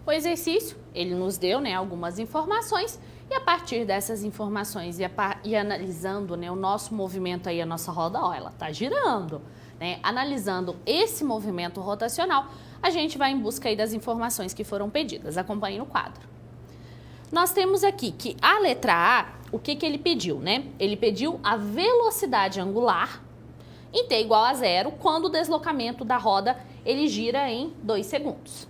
A: O exercício, ele nos deu, né, algumas informações e a partir dessas informações e analisando, né, o nosso movimento aí, a nossa roda, ó, ela tá girando, né? Analisando esse movimento rotacional, a gente vai em busca aí das informações que foram pedidas. Acompanhe no quadro. Nós temos aqui que a letra A, o que ele pediu, né? Ele pediu a velocidade angular em T igual a 0 quando o deslocamento da roda ele gira em 2 segundos.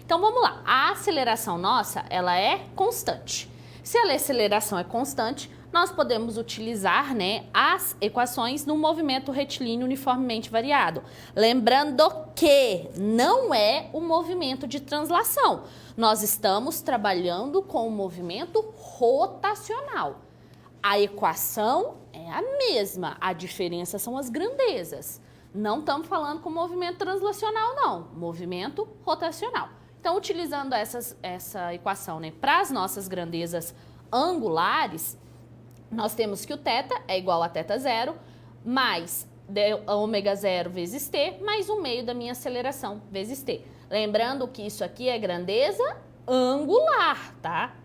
A: Então, vamos lá. A aceleração nossa, ela é constante. Se a aceleração é constante, nós podemos utilizar, né, as equações no movimento retilíneo uniformemente variado. Lembrando que não é o movimento de translação. Nós estamos trabalhando com o movimento rotacional. A equação é a mesma, a diferença são as grandezas. Não estamos falando com movimento translacional, não. Movimento rotacional. Então, utilizando essa equação, né, para as nossas grandezas angulares, nós temos que o θ é igual a θ0 mais ômega 0 vezes t, mais 1/2 da minha aceleração vezes t. Lembrando que isso aqui é grandeza angular, tá?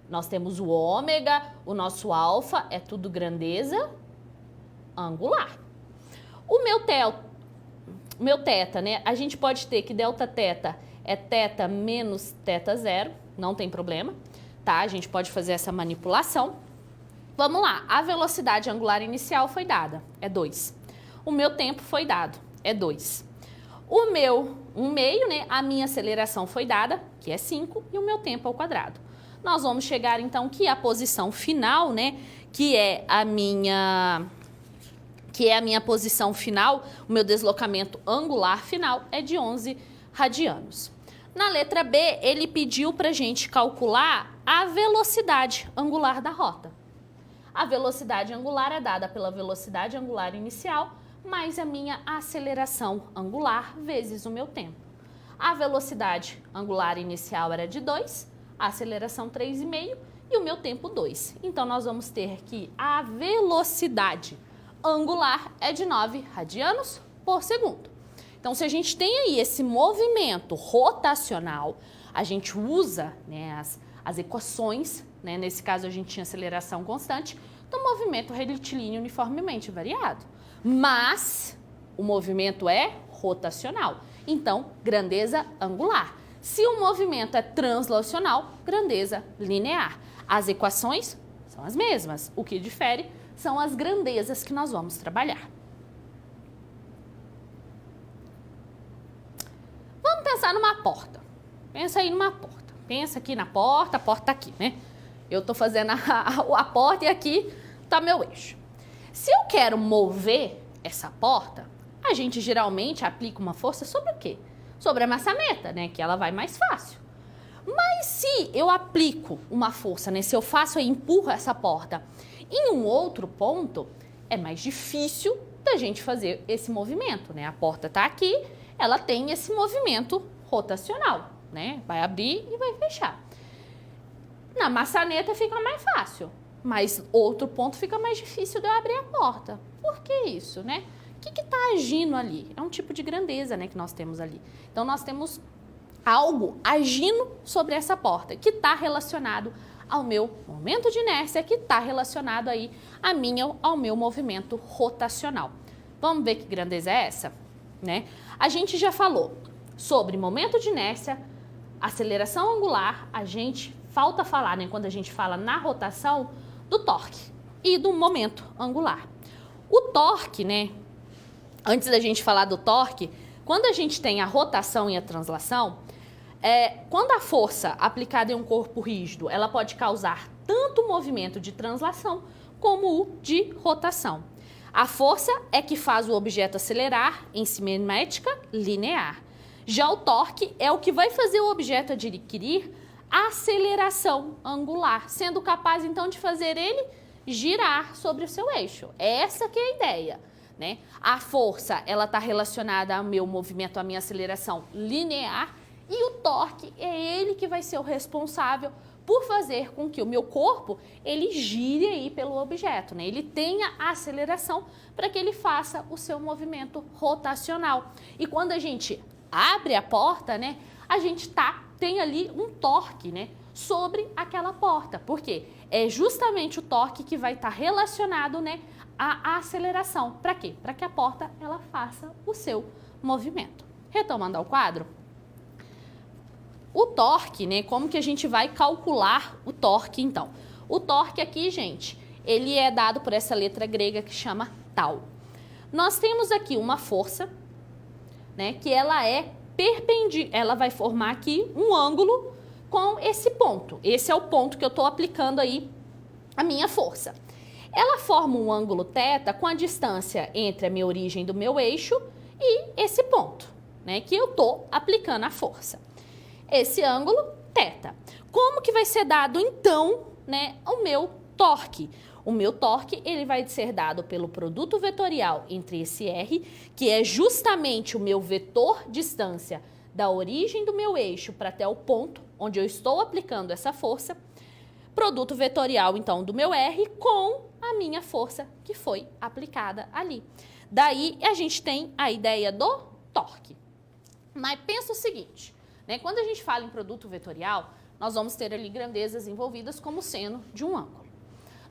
A: Nós temos o ômega, o nosso alfa, é tudo grandeza angular. O meu θ, né? A gente pode ter que Δθ é θ menos θ0, não tem problema, tá? A gente pode fazer essa manipulação. Vamos lá, a velocidade angular inicial foi dada, é 2. O meu tempo foi dado, é 2. O meu 1/2, né? A minha aceleração foi dada, que é 5, e o meu tempo ao quadrado. Nós vamos chegar, então, que a posição final, né? Que é a minha posição final, o meu deslocamento angular final é de 11 radianos. Na letra B, ele pediu para a gente calcular a velocidade angular da rota. A velocidade angular é dada pela velocidade angular inicial mais a minha aceleração angular vezes o meu tempo. A velocidade angular inicial era de 2, a aceleração 3,5 e o meu tempo 2. Então, nós vamos ter que a velocidade angular é de 9 radianos por segundo. Então, se a gente tem aí esse movimento rotacional, a gente usa, né, as equações, né, nesse caso a gente tinha aceleração constante, do movimento retilíneo uniformemente variado. Mas o movimento é rotacional, então grandeza angular. Se o movimento é translacional, grandeza linear. As equações são as mesmas, o que difere são as grandezas que nós vamos trabalhar. Vamos pensar numa porta. Pensa aí numa porta. Pensa aqui na porta, a porta tá aqui, né? Eu estou fazendo a porta e aqui está meu eixo. Se eu quero mover essa porta, a gente geralmente aplica uma força sobre o quê? Sobre a maçaneta, né? Que ela vai mais fácil. Mas se eu aplico uma força, né? Se eu faço e empurro essa porta em um outro ponto, é mais difícil da gente fazer esse movimento, né? A porta está aqui, ela tem esse movimento rotacional, né? Vai abrir e vai fechar. Na maçaneta fica mais fácil, mas outro ponto fica mais difícil de eu abrir a porta. Por que isso, né? O que está agindo ali? É um tipo de grandeza, né, que nós temos ali. Então, nós temos algo agindo sobre essa porta, que está relacionado ao meu momento de inércia, que está relacionado aí ao meu movimento rotacional. Vamos ver que grandeza é essa? Né? A gente já falou sobre momento de inércia, aceleração angular, falta falar, né, quando a gente fala na rotação, do torque e do momento angular. O torque, né, antes da gente falar do torque, quando a gente tem a rotação e a translação, quando a força aplicada em um corpo rígido, ela pode causar tanto o movimento de translação como o de rotação. A força é que faz o objeto acelerar em cinética linear. Já o torque é o que vai fazer o objeto adquirir aceleração angular, sendo capaz então de fazer ele girar sobre o seu eixo. Essa que é a ideia, né? A força, ela está relacionada ao meu movimento, à minha aceleração linear, e o torque é ele que vai ser o responsável por fazer com que o meu corpo ele gire aí pelo objeto, né? Ele tenha aceleração para que ele faça o seu movimento rotacional. E quando a gente abre a porta, né, a gente tem ali um torque, né, sobre aquela porta. Por quê? É justamente o torque que vai estar relacionado, né, à aceleração. Para quê? Para que a porta ela faça o seu movimento. Retomando ao quadro, o torque, né, como que a gente vai calcular o torque então? O torque aqui, gente, ele é dado por essa letra grega que chama tau. Nós temos aqui uma força, né, que ela é perpendicular, ela vai formar aqui um ângulo com esse ponto. Esse é o ponto que eu estou aplicando aí a minha força. Ela forma um ângulo θ com a distância entre a minha origem do meu eixo e esse ponto, né, que eu estou aplicando a força. Esse ângulo θ. Como que vai ser dado então, né, o meu torque? O meu torque ele vai ser dado pelo produto vetorial entre esse R, que é justamente o meu vetor distância da origem do meu eixo para até o ponto onde eu estou aplicando essa força, produto vetorial então do meu R com a minha força que foi aplicada ali. Daí a gente tem a ideia do torque. Mas pensa o seguinte, né? Quando a gente fala em produto vetorial, nós vamos ter ali grandezas envolvidas como seno de um ângulo.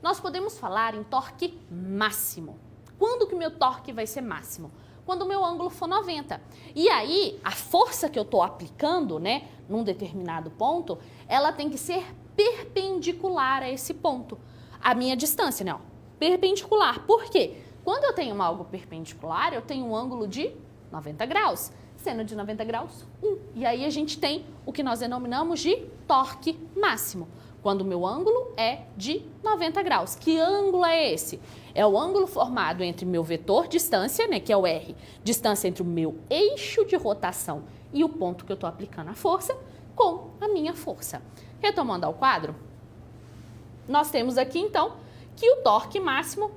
A: Nós podemos falar em torque máximo. quando que o meu torque vai ser máximo? Quando o meu ângulo for 90. E aí, a força que eu estou aplicando, né, num determinado ponto, ela tem que ser perpendicular a esse ponto. A minha distância, né, ó, perpendicular. Por quê? Quando eu tenho algo perpendicular, eu tenho um ângulo de 90 graus. Seno de 90 graus, 1. E aí a gente tem o que nós denominamos de torque máximo, quando o meu ângulo é de 90 graus. Que ângulo é esse? É o ângulo formado entre meu vetor distância, né, que é o R, distância entre o meu eixo de rotação e o ponto que eu estou aplicando a força, com a minha força. Retomando ao quadro, nós temos aqui, então, que o torque máximo,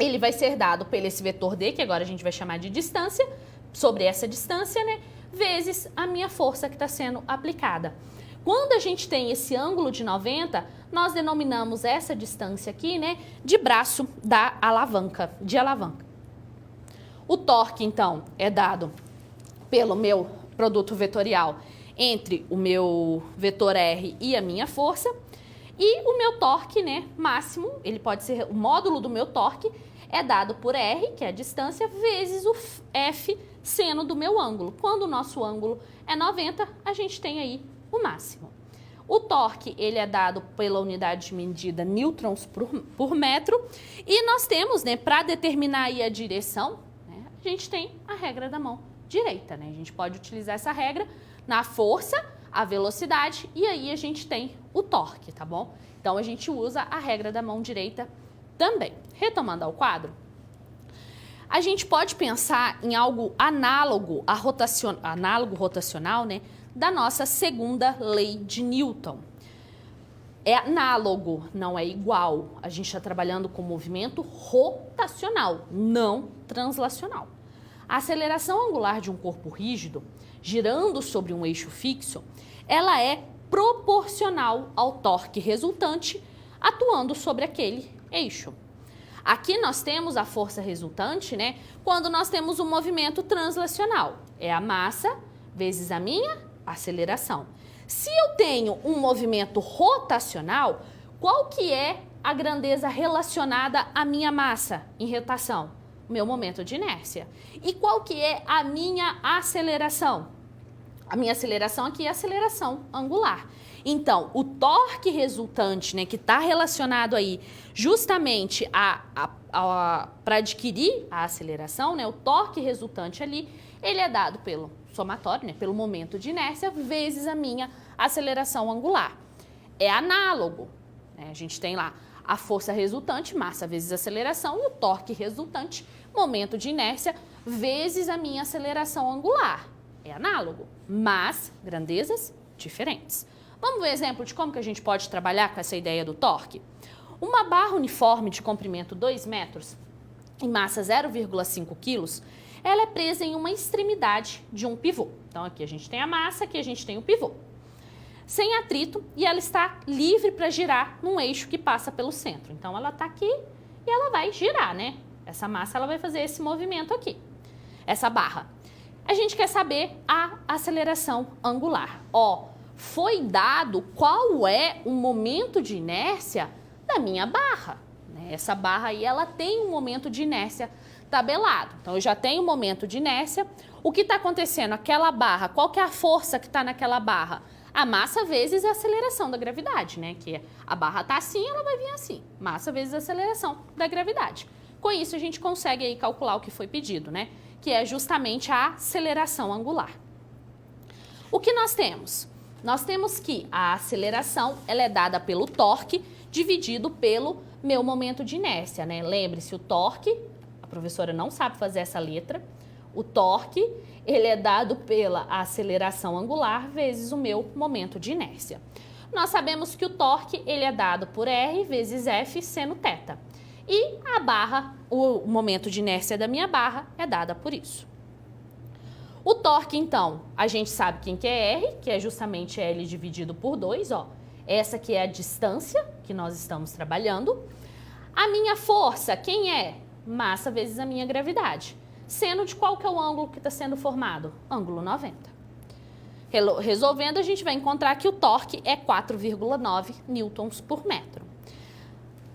A: ele vai ser dado pelo esse vetor D, que agora a gente vai chamar de distância, sobre essa distância, né, vezes a minha força que está sendo aplicada. Quando a gente tem esse ângulo de 90, nós denominamos essa distância aqui, né, de braço da alavanca, de alavanca. O torque, então, é dado pelo meu produto vetorial entre o meu vetor R e a minha força. E o meu torque, né, máximo, ele pode ser, o módulo do meu torque é dado por R, que é a distância, vezes o F, seno do meu ângulo. Quando o nosso ângulo é 90, a gente tem aí o máximo. O torque, ele é dado pela unidade de medida newtons por metro. E nós temos, né, para determinar aí a direção, né, a gente tem a regra da mão direita, né? A gente pode utilizar essa regra na força, a velocidade, e aí a gente tem o torque, tá bom? Então, a gente usa a regra da mão direita também. Retomando ao quadro, a gente pode pensar em algo análogo rotacional, né, da nossa segunda lei de Newton. É análogo, não é igual. A gente está trabalhando com movimento rotacional, não translacional. A aceleração angular de um corpo rígido, girando sobre um eixo fixo, ela é proporcional ao torque resultante atuando sobre aquele eixo. Aqui nós temos a força resultante, né, quando nós temos um movimento translacional. É a massa vezes a minha aceleração. Se eu tenho um movimento rotacional, qual que é a grandeza relacionada à minha massa em rotação? Meu momento de inércia. E qual que é a minha aceleração? A minha aceleração aqui é a aceleração angular. Então, o torque resultante, né, que está relacionado aí justamente para adquirir a aceleração, né, o torque resultante ali, ele é dado pelo somatório, né, pelo momento de inércia, vezes a minha aceleração angular. É análogo, né, a gente tem lá a força resultante, massa vezes aceleração, e o torque resultante, momento de inércia, vezes a minha aceleração angular. É análogo, mas grandezas diferentes. Vamos ver um exemplo de como que a gente pode trabalhar com essa ideia do torque? Uma barra uniforme de comprimento 2 metros e massa 0,5 quilos, ela é presa em uma extremidade de um pivô. Então aqui a gente tem a massa, aqui a gente tem o pivô. Sem atrito, e ela está livre para girar num eixo que passa pelo centro. Então ela está aqui e ela vai girar, né? Essa massa ela vai fazer esse movimento aqui, essa barra. A gente quer saber a aceleração angular. Ó, foi dado qual é o momento de inércia da minha barra, né? Essa barra aí, ela tem um momento de inércia tabelado. Então, eu já tenho um momento de inércia. O que está acontecendo? Aquela barra, qual que é a força que está naquela barra? A massa vezes a aceleração da gravidade, né? Que a barra está assim, ela vai vir assim. Massa vezes a aceleração da gravidade. Com isso, a gente consegue aí calcular o que foi pedido, né? Que é justamente a aceleração angular. O que nós temos? Nós temos que a aceleração ela é dada pelo torque dividido pelo meu momento de inércia, né? Lembre-se, o torque, a professora não sabe fazer essa letra, o torque ele é dado pela aceleração angular vezes o meu momento de inércia. Nós sabemos que o torque ele é dado por R vezes F seno θ. E a barra, o momento de inércia da minha barra é dada por isso. O torque, então, a gente sabe quem que é R, que é justamente L dividido por 2, ó. Essa que é a distância que nós estamos trabalhando. A minha força, quem é? Massa vezes a minha gravidade. Seno de qual que é o ângulo que está sendo formado? Ângulo 90. Resolvendo, a gente vai encontrar que o torque é 4,9 newtons por metro.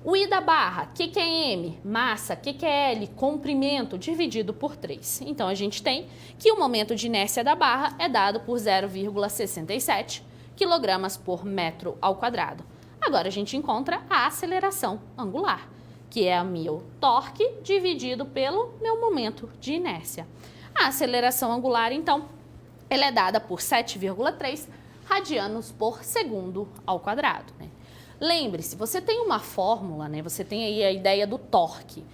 A: O I da barra, o que é M? Massa. O que é L? Comprimento, dividido por 3. Então, a gente tem que o momento de inércia da barra é dado por 0,67 kg por metro ao quadrado. Agora, a gente encontra a aceleração angular, que é o meu torque dividido pelo meu momento de inércia. A aceleração angular, então, ela é dada por 7,3 radianos por segundo ao quadrado, né? Lembre-se, você tem uma fórmula, né? Você tem aí a ideia do torque.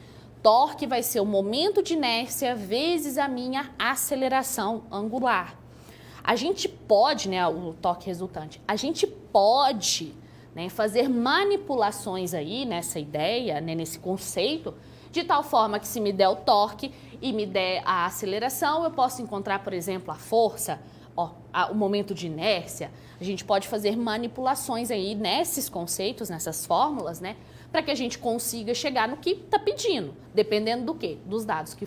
A: Torque vai ser o momento de inércia vezes a minha aceleração angular. A gente pode, né, o torque resultante, a gente pode, né, fazer manipulações aí nessa ideia, né, nesse conceito, de tal forma que se me der o torque e me der a aceleração, eu posso encontrar, por exemplo, a força, o momento de inércia. A gente pode fazer manipulações aí nesses conceitos, nessas fórmulas, né, para que a gente consiga chegar no que está pedindo, dependendo do quê? Dos dados que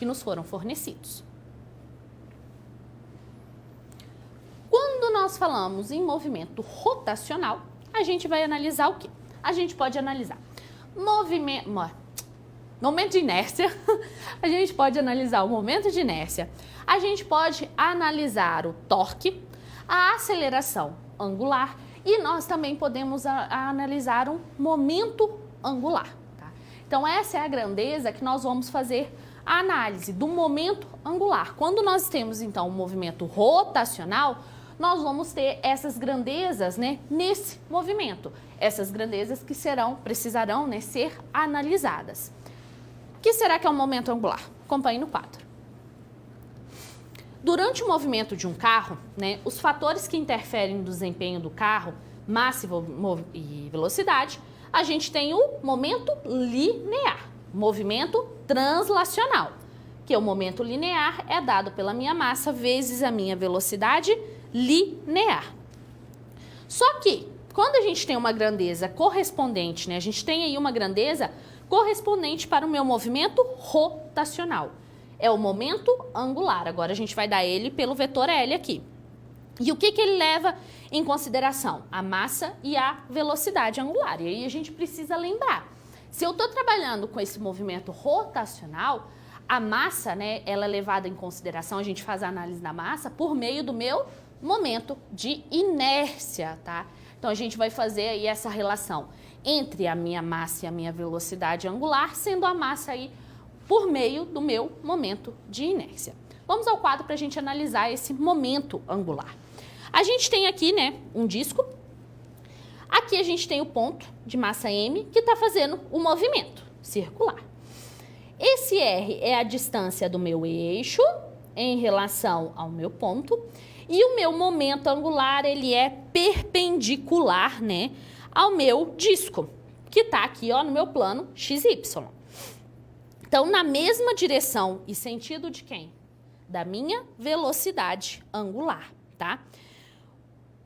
A: nos foram fornecidos. Quando nós falamos em movimento rotacional, a gente vai analisar o quê? A gente pode analisar momento de inércia, a gente pode analisar o momento de inércia, a gente pode analisar o torque, a aceleração angular e nós também podemos analisar um momento angular. Tá? Então, essa é a grandeza que nós vamos fazer a análise do momento angular. Quando nós temos, então, um movimento rotacional, nós vamos ter essas grandezas, né, nesse movimento. Essas grandezas que precisarão, né, ser analisadas. O que será que é um momento angular? Acompanhe no quadro. Durante o movimento de um carro, né, os fatores que interferem no desempenho do carro, massa e velocidade, a gente tem o momento linear, movimento translacional, que é o momento linear é dado pela minha massa vezes a minha velocidade linear. Só que, quando a gente tem uma grandeza correspondente, né, a gente tem aí uma grandeza correspondente para o meu movimento rotacional. É o momento angular. Agora a gente vai dar ele pelo vetor L aqui. E o que ele leva em consideração? A massa e a velocidade angular. E aí a gente precisa lembrar. Se eu estou trabalhando com esse movimento rotacional, a massa, né, ela é levada em consideração, a gente faz a análise da massa por meio do meu momento de inércia, tá? Então, a gente vai fazer aí essa relação entre a minha massa e a minha velocidade angular, sendo a massa aí por meio do meu momento de inércia. Vamos ao quadro para a gente analisar esse momento angular. A gente tem aqui, né, um disco. Aqui a gente tem o ponto de massa M que está fazendo o movimento circular. Esse R é a distância do meu eixo em relação ao meu ponto. E o meu momento angular, ele é perpendicular, né, ao meu disco, que está aqui, ó, no meu plano XY. Então, na mesma direção e sentido de quem? Da minha velocidade angular, tá?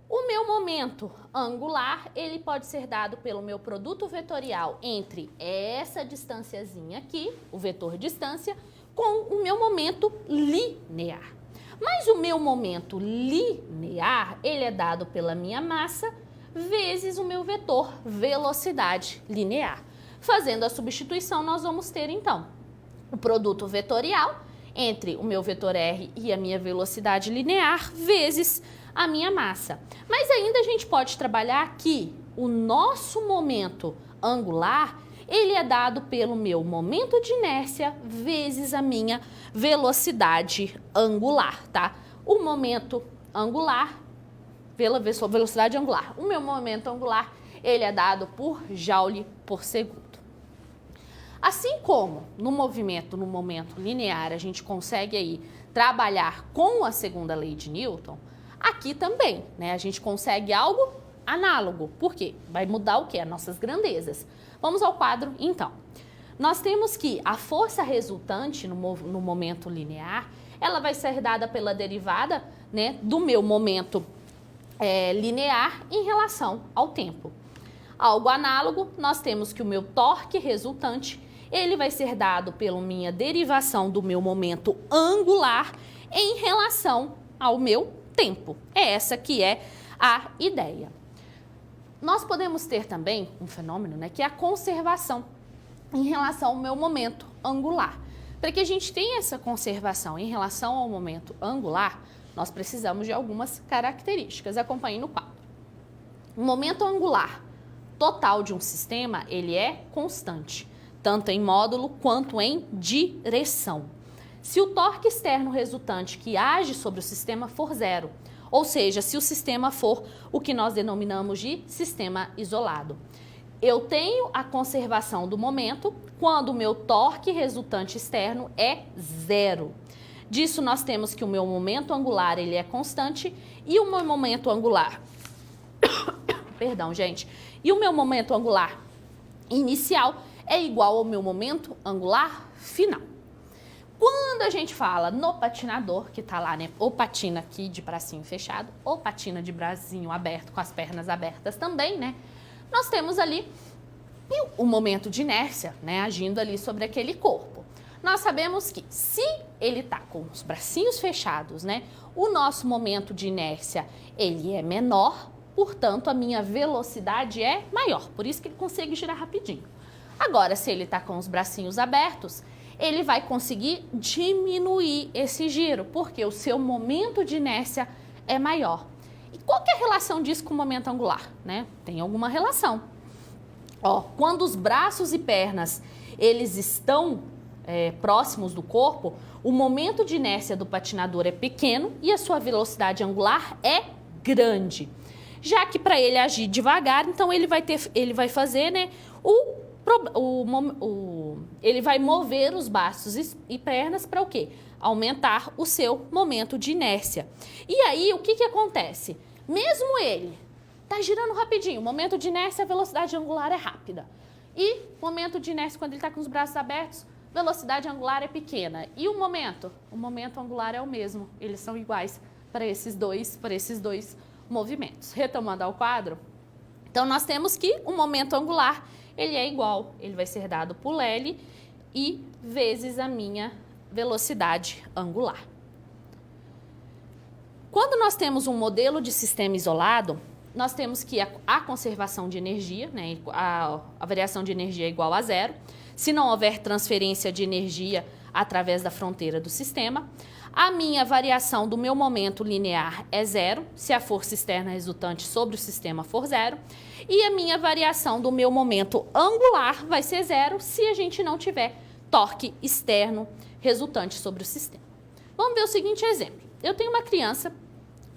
A: O meu momento angular, ele pode ser dado pelo meu produto vetorial entre essa distânciazinha aqui, o vetor distância, com o meu momento linear. Mas o meu momento linear, ele é dado pela minha massa vezes o meu vetor velocidade linear. Fazendo a substituição, nós vamos ter, então, o produto vetorial entre o meu vetor R e a minha velocidade linear vezes a minha massa. Mas ainda a gente pode trabalhar que o nosso momento angular, ele é dado pelo meu momento de inércia vezes a minha velocidade angular, tá? O momento angular, pela velocidade angular. O meu momento angular, ele é dado por Joule por segundo. Assim como no momento linear, a gente consegue aí trabalhar com a segunda lei de Newton, aqui também, né? A gente consegue algo análogo. Por quê? Vai mudar o quê? As nossas grandezas. Vamos ao quadro, então. Nós temos que a força resultante no momento linear, ela vai ser dada pela derivada, né, do meu momento linear em relação ao tempo. Algo análogo, nós temos que o meu torque resultante, ele vai ser dado pela minha derivação do meu momento angular em relação ao meu tempo. É essa que é a ideia. Nós podemos ter também um fenômeno, né, que é a conservação em relação ao meu momento angular. Para que a gente tenha essa conservação em relação ao momento angular, nós precisamos de algumas características. Acompanhe no quadro. O momento angular total de um sistema, ele é constante, tanto em módulo quanto em direção. Se o torque externo resultante que age sobre o sistema for zero, ou seja, se o sistema for o que nós denominamos de sistema isolado. Eu tenho a conservação do momento quando o meu torque resultante externo é zero. Disso nós temos que o meu momento angular ele é constante e o meu momento angular, perdão, gente, e o meu momento angular inicial é igual ao meu momento angular final. Quando a gente fala no patinador, que tá lá, né, ou patina aqui de bracinho fechado, ou patina de bracinho aberto, com as pernas abertas também, né, nós temos ali o momento de inércia, né, agindo ali sobre aquele corpo. Nós sabemos que se ele tá com os bracinhos fechados, né, o nosso momento de inércia, ele é menor, portanto, a minha velocidade é maior, por isso que ele consegue girar rapidinho. Agora, se ele tá com os bracinhos abertos, ele vai conseguir diminuir esse giro, porque o seu momento de inércia é maior. E qual que é a relação disso com o momento angular, né? Tem alguma relação. Ó, quando os braços e pernas, eles estão próximos do corpo, o momento de inércia do patinador é pequeno e a sua velocidade angular é grande. Já que para ele agir devagar, então ele vai fazer, né, ele vai mover os braços e pernas para o quê? Aumentar o seu momento de inércia. E aí, o que que acontece? Mesmo ele tá girando rapidinho, o momento de inércia, a velocidade angular é rápida. E o momento de inércia, quando ele está com os braços abertos, velocidade angular é pequena. E o momento? O momento angular é o mesmo. Eles são iguais para esses dois movimentos. Retomando ao quadro, então nós temos que o momento angular, ele é igual, ele vai ser dado por L e vezes a minha velocidade angular. Quando nós temos um modelo de sistema isolado, nós temos que a conservação de energia, né, a variação de energia é igual a zero. Se não houver transferência de energia através da fronteira do sistema, a minha variação do meu momento linear é zero, se a força externa resultante sobre o sistema for zero, e a minha variação do meu momento angular vai ser zero se a gente não tiver torque externo resultante sobre o sistema. Vamos ver o seguinte exemplo. Eu tenho uma criança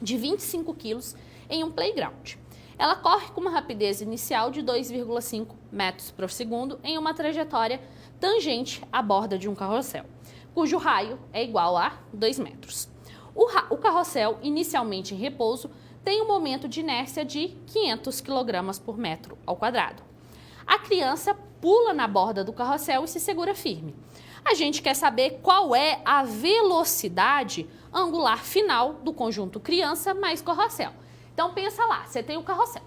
A: de 25 quilos em um playground. Ela corre com uma rapidez inicial de 2,5 metros por segundo em uma trajetória tangente à borda de um carrossel, cujo raio é igual a 2 metros. O carrossel, inicialmente em repouso, tem um momento de inércia de 500 kg por metro ao quadrado. A criança pula na borda do carrossel e se segura firme. A gente quer saber qual é a velocidade angular final do conjunto criança mais carrossel. Então pensa lá, você tem o carrossel,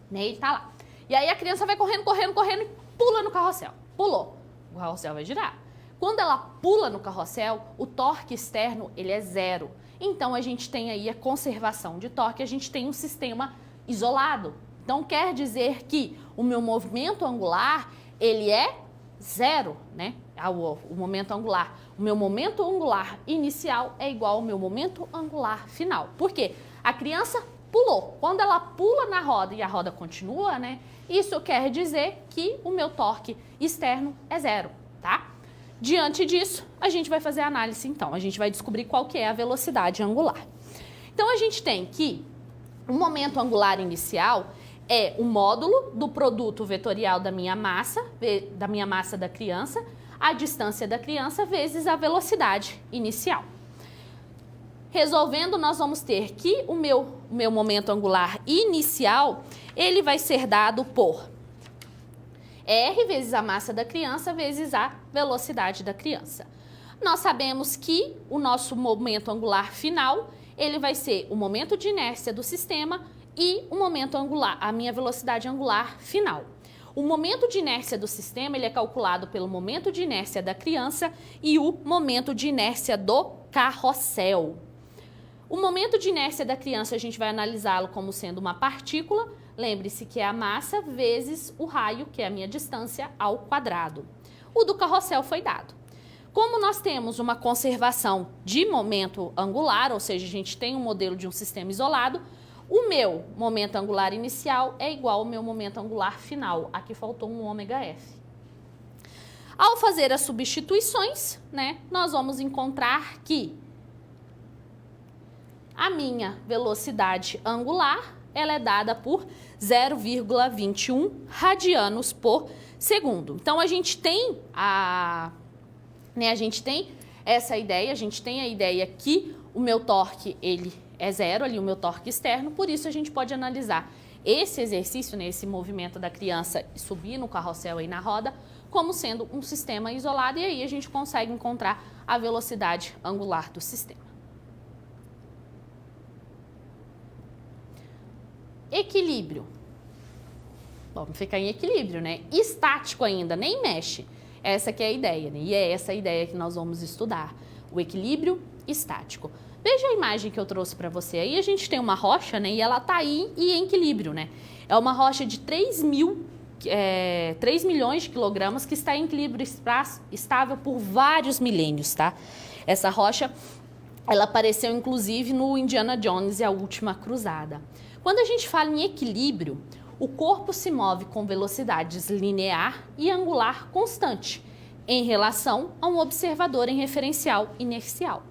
A: né? Ele tá lá. E aí a criança vai correndo e pula no carrossel. Pulou, o carrossel vai girar. Quando ela pula no carrossel, o torque externo ele é zero. Então a gente tem aí a conservação de torque, a gente tem um sistema isolado. Então quer dizer que o meu movimento angular ele é zero, né? O momento angular. O meu momento angular inicial é igual ao meu momento angular final. Por quê? A criança pulou. Quando ela pula na roda e a roda continua, né? Isso quer dizer que o meu torque externo é zero, tá? Diante disso, a gente vai fazer a análise, então. A gente vai descobrir qual que é a velocidade angular. Então, a gente tem que o momento angular inicial é o módulo do produto vetorial da minha massa da criança, a distância da criança vezes a velocidade inicial. Resolvendo, nós vamos ter que o meu momento angular inicial, ele vai ser dado por R vezes a massa da criança vezes a velocidade da criança. Nós sabemos que o nosso momento angular final, ele vai ser o momento de inércia do sistema e o momento angular, a minha velocidade angular final. O momento de inércia do sistema, ele é calculado pelo momento de inércia da criança e o momento de inércia do carrossel. O momento de inércia da criança, a gente vai analisá-lo como sendo uma partícula Lembre-se que é a massa vezes o raio, que é a minha distância, ao quadrado. O do carrossel foi dado. Como nós temos uma conservação de momento angular, ou seja, a gente tem um modelo de um sistema isolado, o meu momento angular inicial é igual ao meu momento angular final. Aqui faltou um ômega-f. Ao fazer as substituições, né, nós vamos encontrar que a minha velocidade angular ela é dada por 0,21 radianos por segundo. Então, a gente tem essa ideia, a gente tem a ideia que o meu torque, ele é zero, ali o meu torque externo, por isso a gente pode analisar esse exercício, né, esse movimento da criança subir no carrossel aí na roda, como sendo um sistema isolado, e aí a gente consegue encontrar a velocidade angular do sistema. Equilíbrio. Vamos ficar em equilíbrio, né? Estático ainda, nem mexe. Essa que é a ideia, né? E é essa a ideia que nós vamos estudar. O equilíbrio estático. Veja a imagem que eu trouxe para você. Aí a gente tem uma rocha, né? E ela tá aí e em equilíbrio, né? É uma rocha de 3 milhões de quilogramas que está em equilíbrio estável por vários milênios, tá? Essa rocha, ela apareceu inclusive no Indiana Jones e a Última Cruzada. Quando a gente fala em equilíbrio, o corpo se move com velocidades linear e angular constante em relação a um observador em referencial inercial.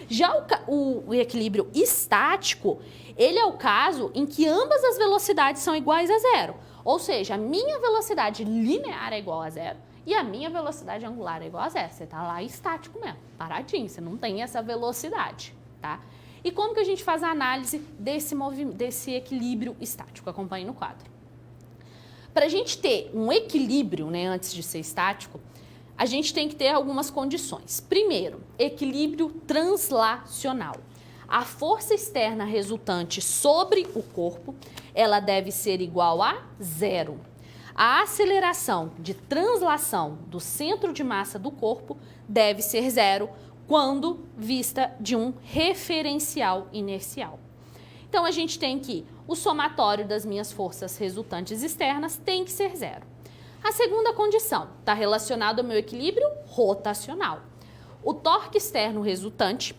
A: Já o equilíbrio estático, ele é o caso em que ambas as velocidades são iguais a zero. Ou seja, a minha velocidade linear é igual a zero e a minha velocidade angular é igual a zero. Você está lá estático mesmo, paradinho, você não tem essa velocidade, tá? E como que a gente faz a análise desse equilíbrio estático? Acompanhe no quadro. Para a gente ter um equilíbrio, né, antes de ser estático, a gente tem que ter algumas condições. Primeiro, equilíbrio translacional. A força externa resultante sobre o corpo, ela deve ser igual a zero. A aceleração de translação do centro de massa do corpo deve ser zero quando vista de um referencial inercial. Então, a gente tem que o somatório das minhas forças resultantes externas tem que ser zero. A segunda condição está relacionada ao meu equilíbrio rotacional. O torque externo resultante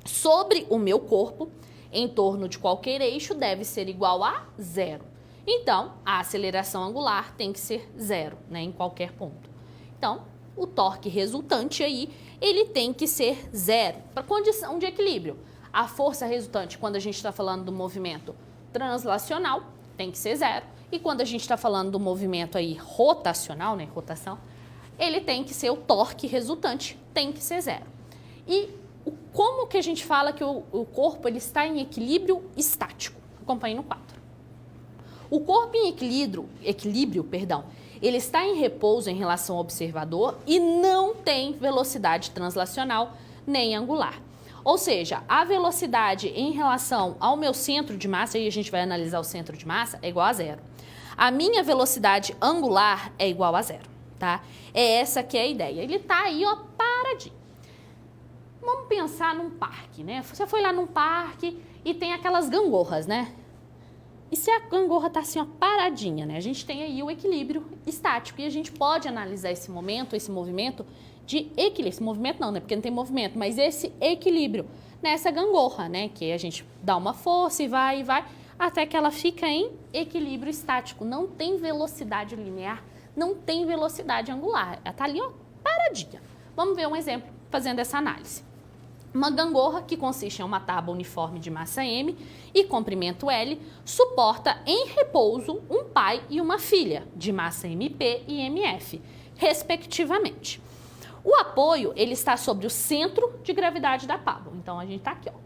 A: sobre o meu corpo, em torno de qualquer eixo, deve ser igual a zero. Então, a aceleração angular tem que ser zero, né, em qualquer ponto. Então, o torque resultante aí, ele tem que ser zero. Para condição de equilíbrio, a força resultante, quando a gente está falando do movimento translacional, tem que ser zero. E quando a gente está falando do movimento aí rotacional, né, rotação, ele tem que ser o torque resultante, tem que ser zero. E como que a gente fala que o corpo ele está em equilíbrio estático? Acompanhe no quadro. O corpo em equilíbrio, ele está em repouso em relação ao observador e não tem velocidade translacional nem angular. Ou seja, a velocidade em relação ao meu centro de massa, e a gente vai analisar o centro de massa, é igual a zero. A minha velocidade angular é igual a zero, tá? É essa que é a ideia. Ele tá aí, ó, paradinho. Vamos pensar num parque, né? Você foi lá num parque e tem aquelas gangorras, né? E se a gangorra tá assim, ó, paradinha, né? A gente tem aí o equilíbrio estático e a gente pode analisar esse movimento de equilíbrio. Esse movimento não, né? Porque não tem movimento, mas esse equilíbrio nessa gangorra, né? Que a gente dá uma força e vai, até que ela fica em equilíbrio estático. Não tem velocidade linear, não tem velocidade angular. Ela tá ali, ó, paradinha. Vamos ver um exemplo fazendo essa análise. Uma gangorra, que consiste em uma tábua uniforme de massa M e comprimento L, suporta em repouso um pai e uma filha de massa MP e MF, respectivamente. O apoio, ele está sobre o centro de gravidade da tábua. Então, a gente está aqui, ó.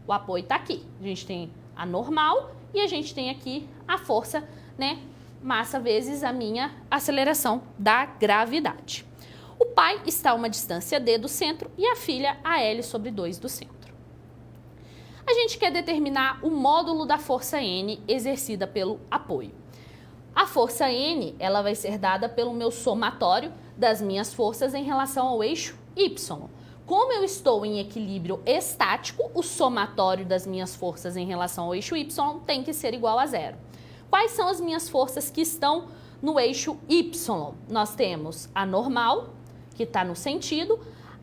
A: O apoio está aqui. A gente tem a normal e a gente tem aqui a força, né? Massa vezes a minha aceleração da gravidade. O pai está a uma distância D do centro e a filha a L sobre 2 do centro. A gente quer determinar o módulo da força N exercida pelo apoio. A força N, ela vai ser dada pelo meu somatório das minhas forças em relação ao eixo Y. Como eu estou em equilíbrio estático, o somatório das minhas forças em relação ao eixo Y tem que ser igual a zero. Quais são as minhas forças que estão no eixo Y? Nós temos a normal, que está no sentido,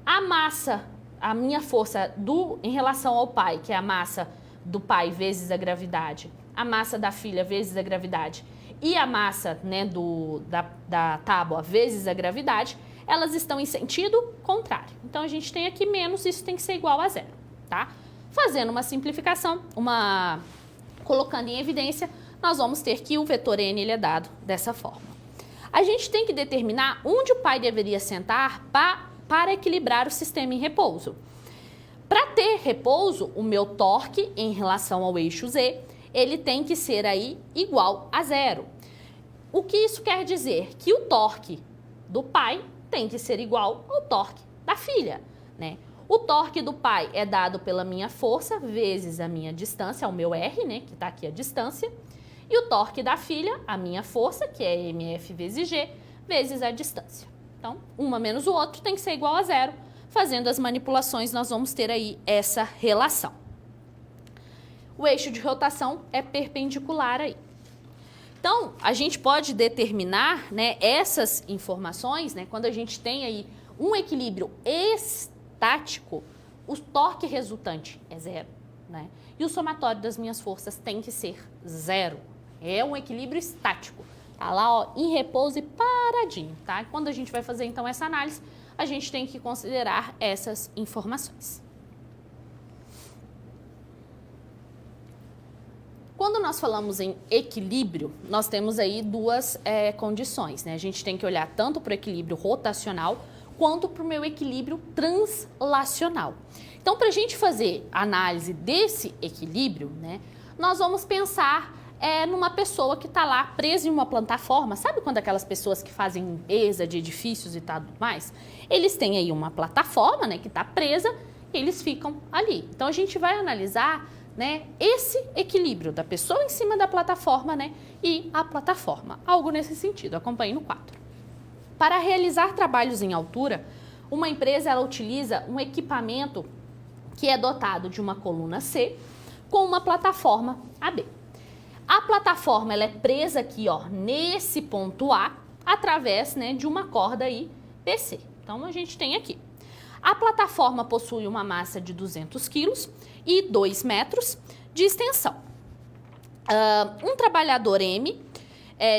A: a massa, a minha força em relação ao pai, que é a massa do pai vezes a gravidade, a massa da filha vezes a gravidade e a massa, né, da tábua vezes a gravidade, elas estão em sentido contrário. Então, a gente tem aqui menos, isso tem que ser igual a zero, tá? Fazendo uma simplificação, colocando em evidência, nós vamos ter que o vetor n ele é dado dessa forma. A gente tem que determinar onde o pai deveria sentar para equilibrar o sistema em repouso. Para ter repouso, o meu torque em relação ao eixo Z, ele tem que ser aí igual a zero. O que isso quer dizer? Que o torque do pai tem que ser igual ao torque da filha, né? O torque do pai é dado pela minha força vezes a minha distância, o meu R, né, que está aqui a distância, e o torque da filha, a minha força, que é MF vezes G, vezes a distância. Então, uma menos o outro tem que ser igual a zero. Fazendo as manipulações, nós vamos ter aí essa relação. O eixo de rotação é perpendicular aí. Então, a gente pode determinar, né, essas informações, né, quando a gente tem aí um equilíbrio estático, o torque resultante é zero, né? E o somatório das minhas forças tem que ser zero. É um equilíbrio estático. Tá lá, ó, em repouso e paradinho, tá? Quando a gente vai fazer, então, essa análise, a gente tem que considerar essas informações. Quando nós falamos em equilíbrio, nós temos aí duas condições, né? A gente tem que olhar tanto para o equilíbrio rotacional quanto para o meu equilíbrio translacional. Então, para a gente fazer a análise desse equilíbrio, né, nós vamos pensar numa pessoa que está lá presa em uma plataforma. Sabe quando aquelas pessoas que fazem limpeza de edifícios e tudo mais? Eles têm aí uma plataforma, né, que está presa e eles ficam ali. Então, a gente vai analisar, né, esse equilíbrio da pessoa em cima da plataforma, né, e a plataforma. Algo nesse sentido. Acompanhe no quadro. Para realizar trabalhos em altura, uma empresa ela utiliza um equipamento que é dotado de uma coluna C com uma plataforma AB. A plataforma ela é presa aqui, ó, nesse ponto A, através, né, de uma corda aí PC. Então, a gente tem aqui. A plataforma possui uma massa de 200 quilos e 2 metros de extensão. Um trabalhador M,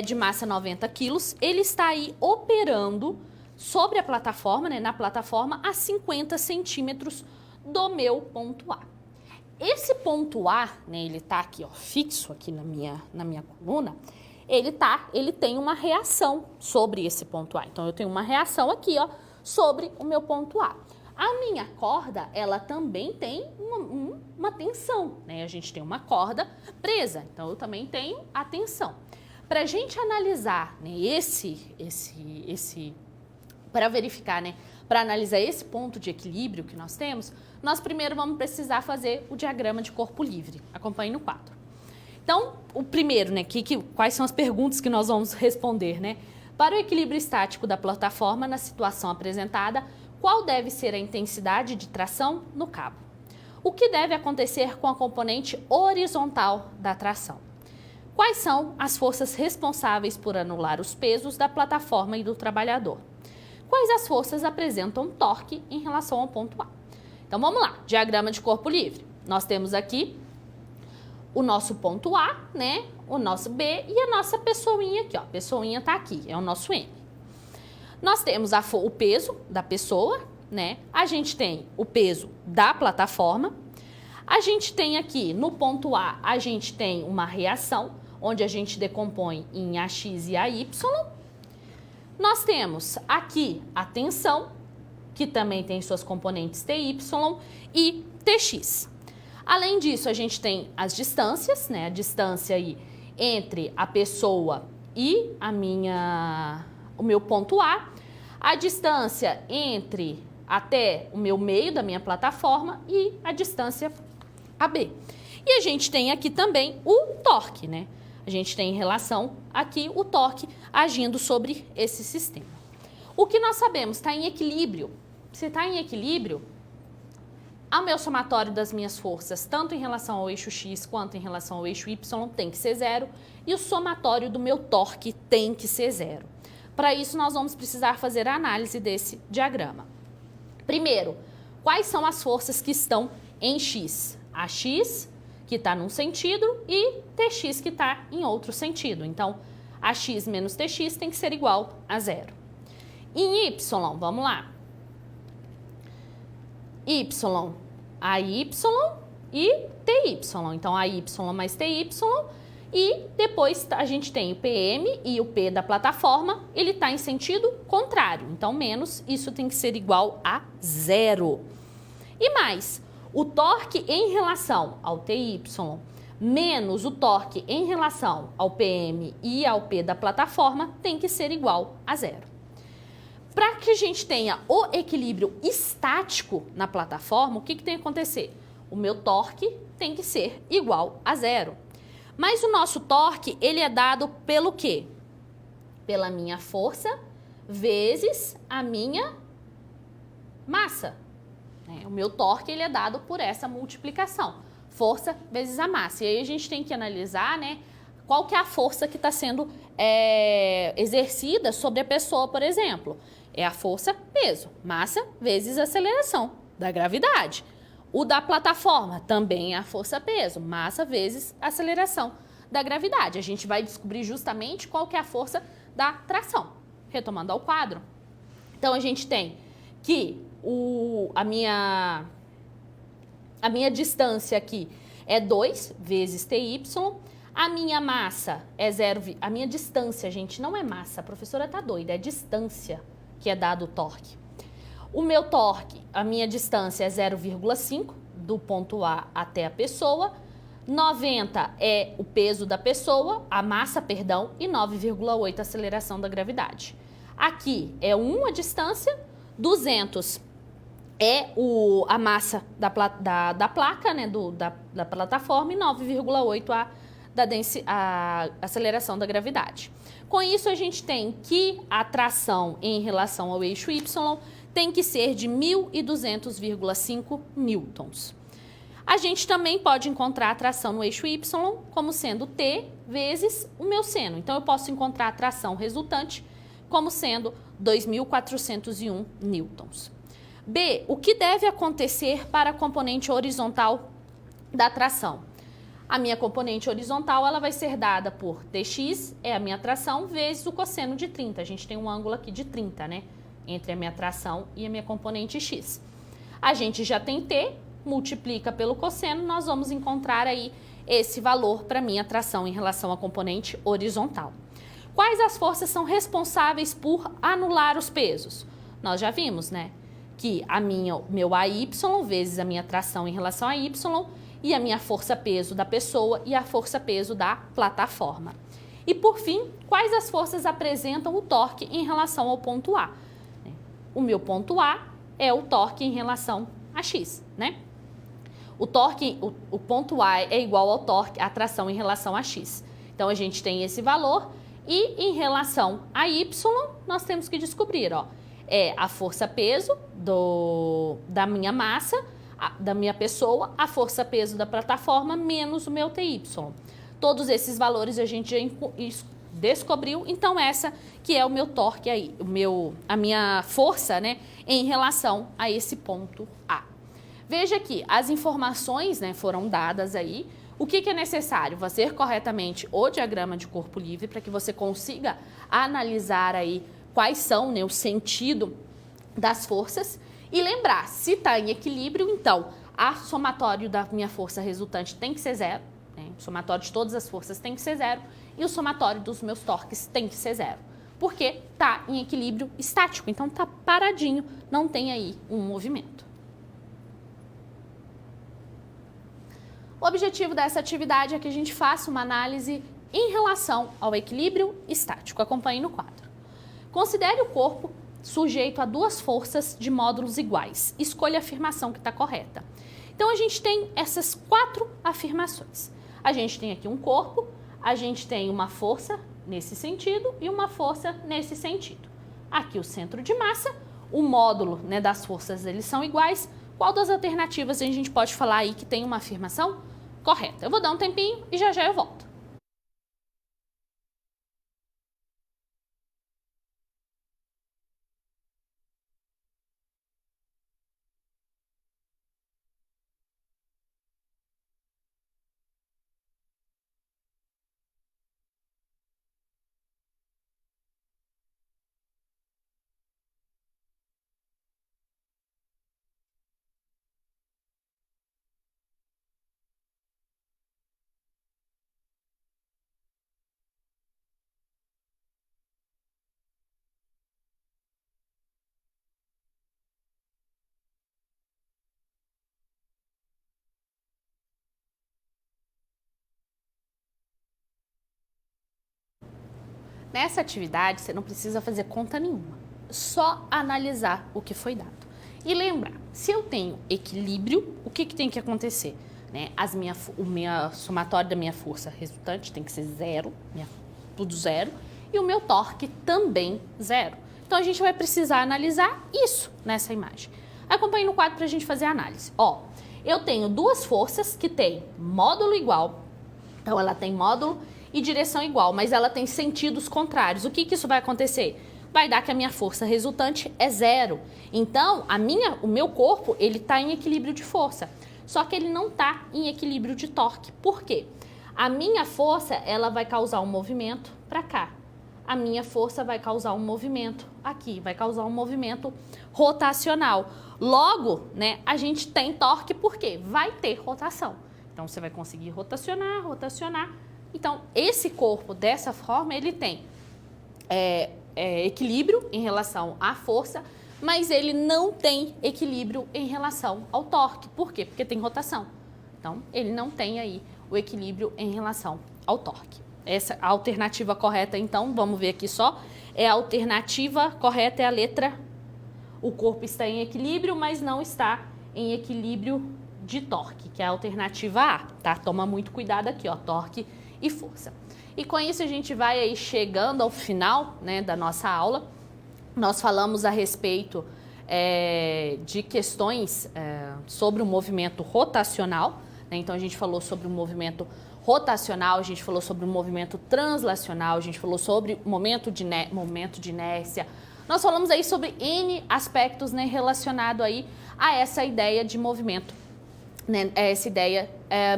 A: de massa 90 quilos, ele está aí operando sobre a plataforma, né, na plataforma, a 50 centímetros do meu ponto A. Esse ponto A, né, ele tá aqui, ó, fixo aqui na minha coluna, ele tem uma reação sobre esse ponto A. Então, eu tenho uma reação aqui, ó, sobre o meu ponto A. A minha corda, ela também tem uma tensão, né? A gente tem uma corda presa, então eu também tenho a tensão. Para a gente analisar, né, para verificar, né, para analisar esse ponto de equilíbrio que nós temos, nós primeiro vamos precisar fazer o diagrama de corpo livre. Acompanhe no quadro. Então, o primeiro, né, quais são as perguntas que nós vamos responder, né? Para o equilíbrio estático da plataforma na situação apresentada, qual deve ser a intensidade de tração no cabo? O que deve acontecer com a componente horizontal da tração? Quais são as forças responsáveis por anular os pesos da plataforma e do trabalhador? Quais as forças apresentam torque em relação ao ponto A? Então, vamos lá. Diagrama de corpo livre. Nós temos aqui o nosso ponto A, né? O nosso B e a nossa pessoinha aqui, ó. A pessoinha tá aqui, é o nosso M. Nós temos o peso da pessoa, né? A gente tem o peso da plataforma. A gente tem aqui, no ponto A, a gente tem uma reação, onde a gente decompõe em AX e AY. Nós temos aqui a tensão, que também tem suas componentes TY e TX. Além disso, a gente tem as distâncias, né? A distância aí entre a pessoa e o meu ponto a distância entre até o meu meio da minha plataforma e a distância AB. E a gente tem aqui também o torque, né? A gente tem em relação aqui o torque agindo sobre esse sistema. O que nós sabemos? Está em equilíbrio. Se está em equilíbrio, O meu somatório das minhas forças, tanto em relação ao eixo X quanto em relação ao eixo Y, tem que ser 0. E o somatório do meu torque tem que ser 0. Para isso, nós vamos precisar fazer a análise desse diagrama. Primeiro, quais são as forças que estão em X? AX, que está num sentido, e TX, que está em outro sentido. Então, AX menos TX tem que ser igual a 0. Em Y, vamos lá. Y, AY e TY. Então, AY mais TY. E depois a gente tem o PM e o P da plataforma, ele está em sentido contrário. Então, menos, isso tem que ser igual a 0. E mais, o torque em relação ao TY menos o torque em relação ao PM e ao P da plataforma tem que ser igual a 0. Para que a gente tenha o equilíbrio estático na plataforma, o que tem que acontecer? O meu torque tem que ser igual a 0. Mas o nosso torque, ele é dado pelo quê? Pela minha força vezes a minha massa. O meu torque, ele é dado por essa multiplicação. Força vezes a massa. E aí a gente tem que analisar, né, qual que é a força que está sendo exercida sobre a pessoa, por exemplo. É a força, peso, massa vezes aceleração da gravidade. O da plataforma também é a força, peso, massa vezes aceleração da gravidade. A gente vai descobrir justamente qual que é a força da tração. Retomando ao quadro. Então, a gente tem que a minha distância aqui é 2 vezes TY. A minha massa é 0. A minha distância, gente, não é massa. A professora tá doida, é distância que é dado o torque. O meu torque, a minha distância é 0,5 do ponto A até a pessoa. 90 é o peso da pessoa, a massa, perdão, e 9,8 a aceleração da gravidade. Aqui é 1 a distância, 200 é a massa da placa, né, da plataforma, e 9,8 a aceleração da gravidade. Com isso, a gente tem que a tração em relação ao eixo Y tem que ser de 1.200,5 newtons. A gente também pode encontrar a tração no eixo Y como sendo T vezes o meu seno. Então, eu posso encontrar a tração resultante como sendo 2.401 newtons. B, o que deve acontecer para a componente horizontal da tração? A minha componente horizontal, ela vai ser dada por Tx, é a minha tração, vezes o cosseno de 30. A gente tem um ângulo aqui de 30, né? Entre a minha tração e a minha componente x. A gente já tem T, multiplica pelo cosseno, nós vamos encontrar aí esse valor para minha tração em relação à componente horizontal. Quais as forças são responsáveis por anular os pesos? Nós já vimos, né? Que meu AY vezes a minha tração em relação a Y e a minha força-peso da pessoa e a força-peso da plataforma. E por fim, quais as forças apresentam o torque em relação ao ponto A? O meu ponto A é o torque em relação a X, né? O ponto A é igual ao torque, a tração em relação a X. Então, a gente tem esse valor e em relação a Y, nós temos que descobrir, ó, é a força-peso da minha massa, da minha pessoa, a força-peso da plataforma, menos o meu TY. Todos esses valores a gente já descobriu, então essa que é o meu torque aí, a minha força, né, em relação a esse ponto A. Veja que as informações, né, foram dadas aí. O que é necessário? Fazer corretamente o diagrama de corpo livre para que você consiga analisar aí quais são, né, o sentido das forças. E lembrar, se está em equilíbrio, então, a somatório da minha força resultante tem que ser 0, né? O somatório de todas as forças tem que ser 0, e o somatório dos meus torques tem que ser 0, porque está em equilíbrio estático, então está paradinho, não tem aí um movimento. O objetivo dessa atividade é que a gente faça uma análise em relação ao equilíbrio estático. Acompanhe no quadro. Considere o corpo sujeito a duas forças de módulos iguais. Escolha a afirmação que está correta. Então, a gente tem essas 4 afirmações. A gente tem aqui um corpo, a gente tem uma força nesse sentido e uma força nesse sentido. Aqui o centro de massa, o módulo, né, das forças, eles são iguais. Qual das alternativas a gente pode falar aí que tem uma afirmação correta? Eu vou dar um tempinho e já eu volto. Nessa atividade, você não precisa fazer conta nenhuma, só analisar o que foi dado. E lembrar, se eu tenho equilíbrio, o que tem que acontecer? Né? O somatório da minha força resultante tem que ser zero, tudo zero, e o meu torque também zero. Então, a gente vai precisar analisar isso nessa imagem. Acompanhe no quadro para a gente fazer a análise. Ó, eu tenho duas forças que têm módulo igual, então ela tem módulo e direção igual, mas ela tem sentidos contrários. O que isso vai acontecer? Vai dar que a minha força resultante é zero. Então, o meu corpo, ele está em equilíbrio de força, só que ele não está em equilíbrio de torque. Por quê? A minha força, ela vai causar um movimento para cá. A minha força vai causar um movimento aqui, vai causar um movimento rotacional. Logo, né, a gente tem torque porque vai ter rotação. Então, você vai conseguir rotacionar. Então, esse corpo, dessa forma, ele tem equilíbrio em relação à força, mas ele não tem equilíbrio em relação ao torque. Por quê? Porque tem rotação. Então, ele não tem aí o equilíbrio em relação ao torque. Essa a alternativa correta, então, vamos ver aqui só, a alternativa correta é a letra. O corpo está em equilíbrio, mas não está em equilíbrio de torque, que é a alternativa A, tá? Toma muito cuidado aqui, ó, torque e força. E com isso a gente vai aí chegando ao final, né, da nossa aula. Nós falamos a respeito de questões sobre o movimento rotacional, né? Então a gente falou sobre o movimento rotacional, a gente falou sobre o movimento translacional, a gente falou sobre o momento de inércia. Nós falamos aí sobre N aspectos, né, relacionado aí a essa ideia de movimento, né, essa ideia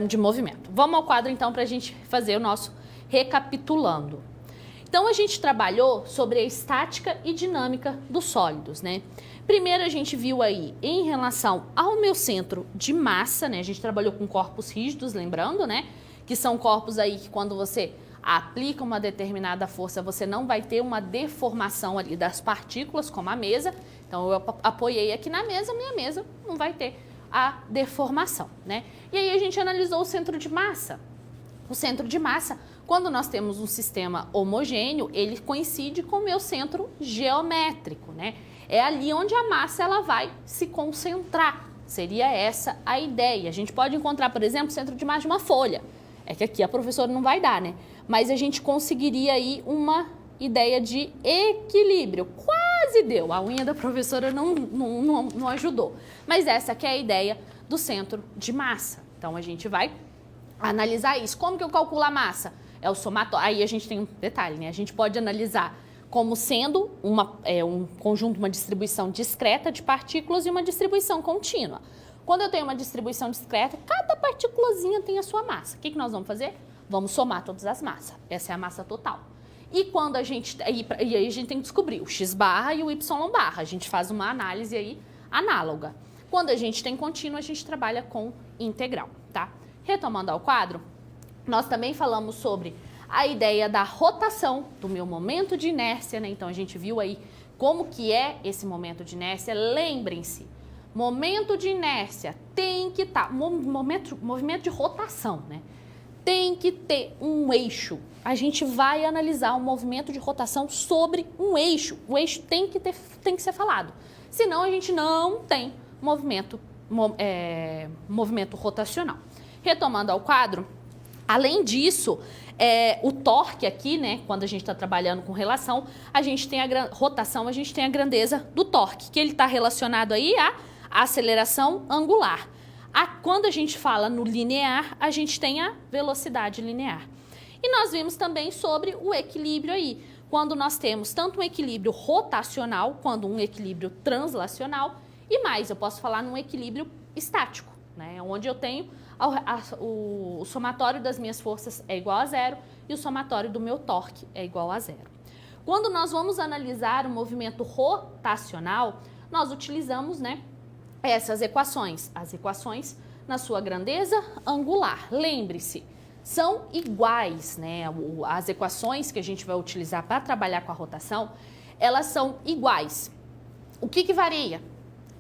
A: de movimento. Vamos ao quadro então para a gente fazer o nosso recapitulando. Então a gente trabalhou sobre a estática e dinâmica dos sólidos, né? Primeiro a gente viu aí em relação ao meu centro de massa, né? A gente trabalhou com corpos rígidos, lembrando, né? Que são corpos aí que quando você aplica uma determinada força, você não vai ter uma deformação ali das partículas, como a mesa. Então eu apoiei aqui na mesa, minha mesa não vai ter a deformação, né? E aí a gente analisou o centro de massa. O centro de massa, quando nós temos um sistema homogêneo, ele coincide com o meu centro geométrico, né? É ali onde a massa ela vai se concentrar. Seria essa a ideia. A gente pode encontrar, por exemplo, o centro de massa de uma folha. É que aqui a professora não vai dar, né? Mas a gente conseguiria aí uma ideia de equilíbrio. Quase deu. A unha da professora não ajudou. Mas essa que é a ideia do centro de massa. Então, a gente vai analisar isso. Como que eu calculo a massa? É o somatório. Aí a gente tem um detalhe, né? A gente pode analisar como sendo um conjunto, uma distribuição discreta de partículas e uma distribuição contínua. Quando eu tenho uma distribuição discreta, cada partículazinha tem a sua massa. O que nós vamos fazer? Vamos somar todas as massas. Essa é a massa total. E quando a gente... E aí a gente tem que descobrir o x barra e o y barra. A gente faz uma análise aí análoga. Quando a gente tem contínuo, a gente trabalha com integral, tá? Retomando ao quadro, nós também falamos sobre a ideia da rotação do meu momento de inércia, né? Então, a gente viu aí como que é esse momento de inércia. Lembrem-se, momento de inércia tem que estar... Movimento de rotação, né? Tem que ter um eixo. A gente vai analisar um movimento de rotação sobre um eixo. O eixo tem que ser falado. Senão, a gente não tem movimento rotacional. Retomando ao quadro, além disso, o torque aqui, né, quando a gente está trabalhando com relação, a gente tem a rotação, a gente tem a grandeza do torque, que ele está relacionado aí a aceleração angular. Quando a gente fala no linear, a gente tem a velocidade linear. E nós vimos também sobre o equilíbrio aí, quando nós temos tanto um equilíbrio rotacional, quanto um equilíbrio translacional, e mais, eu posso falar num equilíbrio estático, né? Onde eu tenho o somatório das minhas forças é igual a zero e o somatório do meu torque é igual a zero. Quando nós vamos analisar o movimento rotacional, nós utilizamos, né, essas equações, as equações na sua grandeza angular. Lembre-se, são iguais, né? As equações que a gente vai utilizar para trabalhar com a rotação, elas são iguais. O que varia?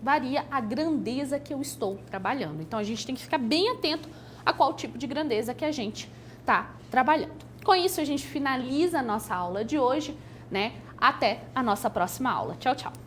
A: Varia a grandeza que eu estou trabalhando. Então, a gente tem que ficar bem atento a qual tipo de grandeza que a gente está trabalhando. Com isso, a gente finaliza a nossa aula de hoje, né? Até a nossa próxima aula. Tchau, tchau!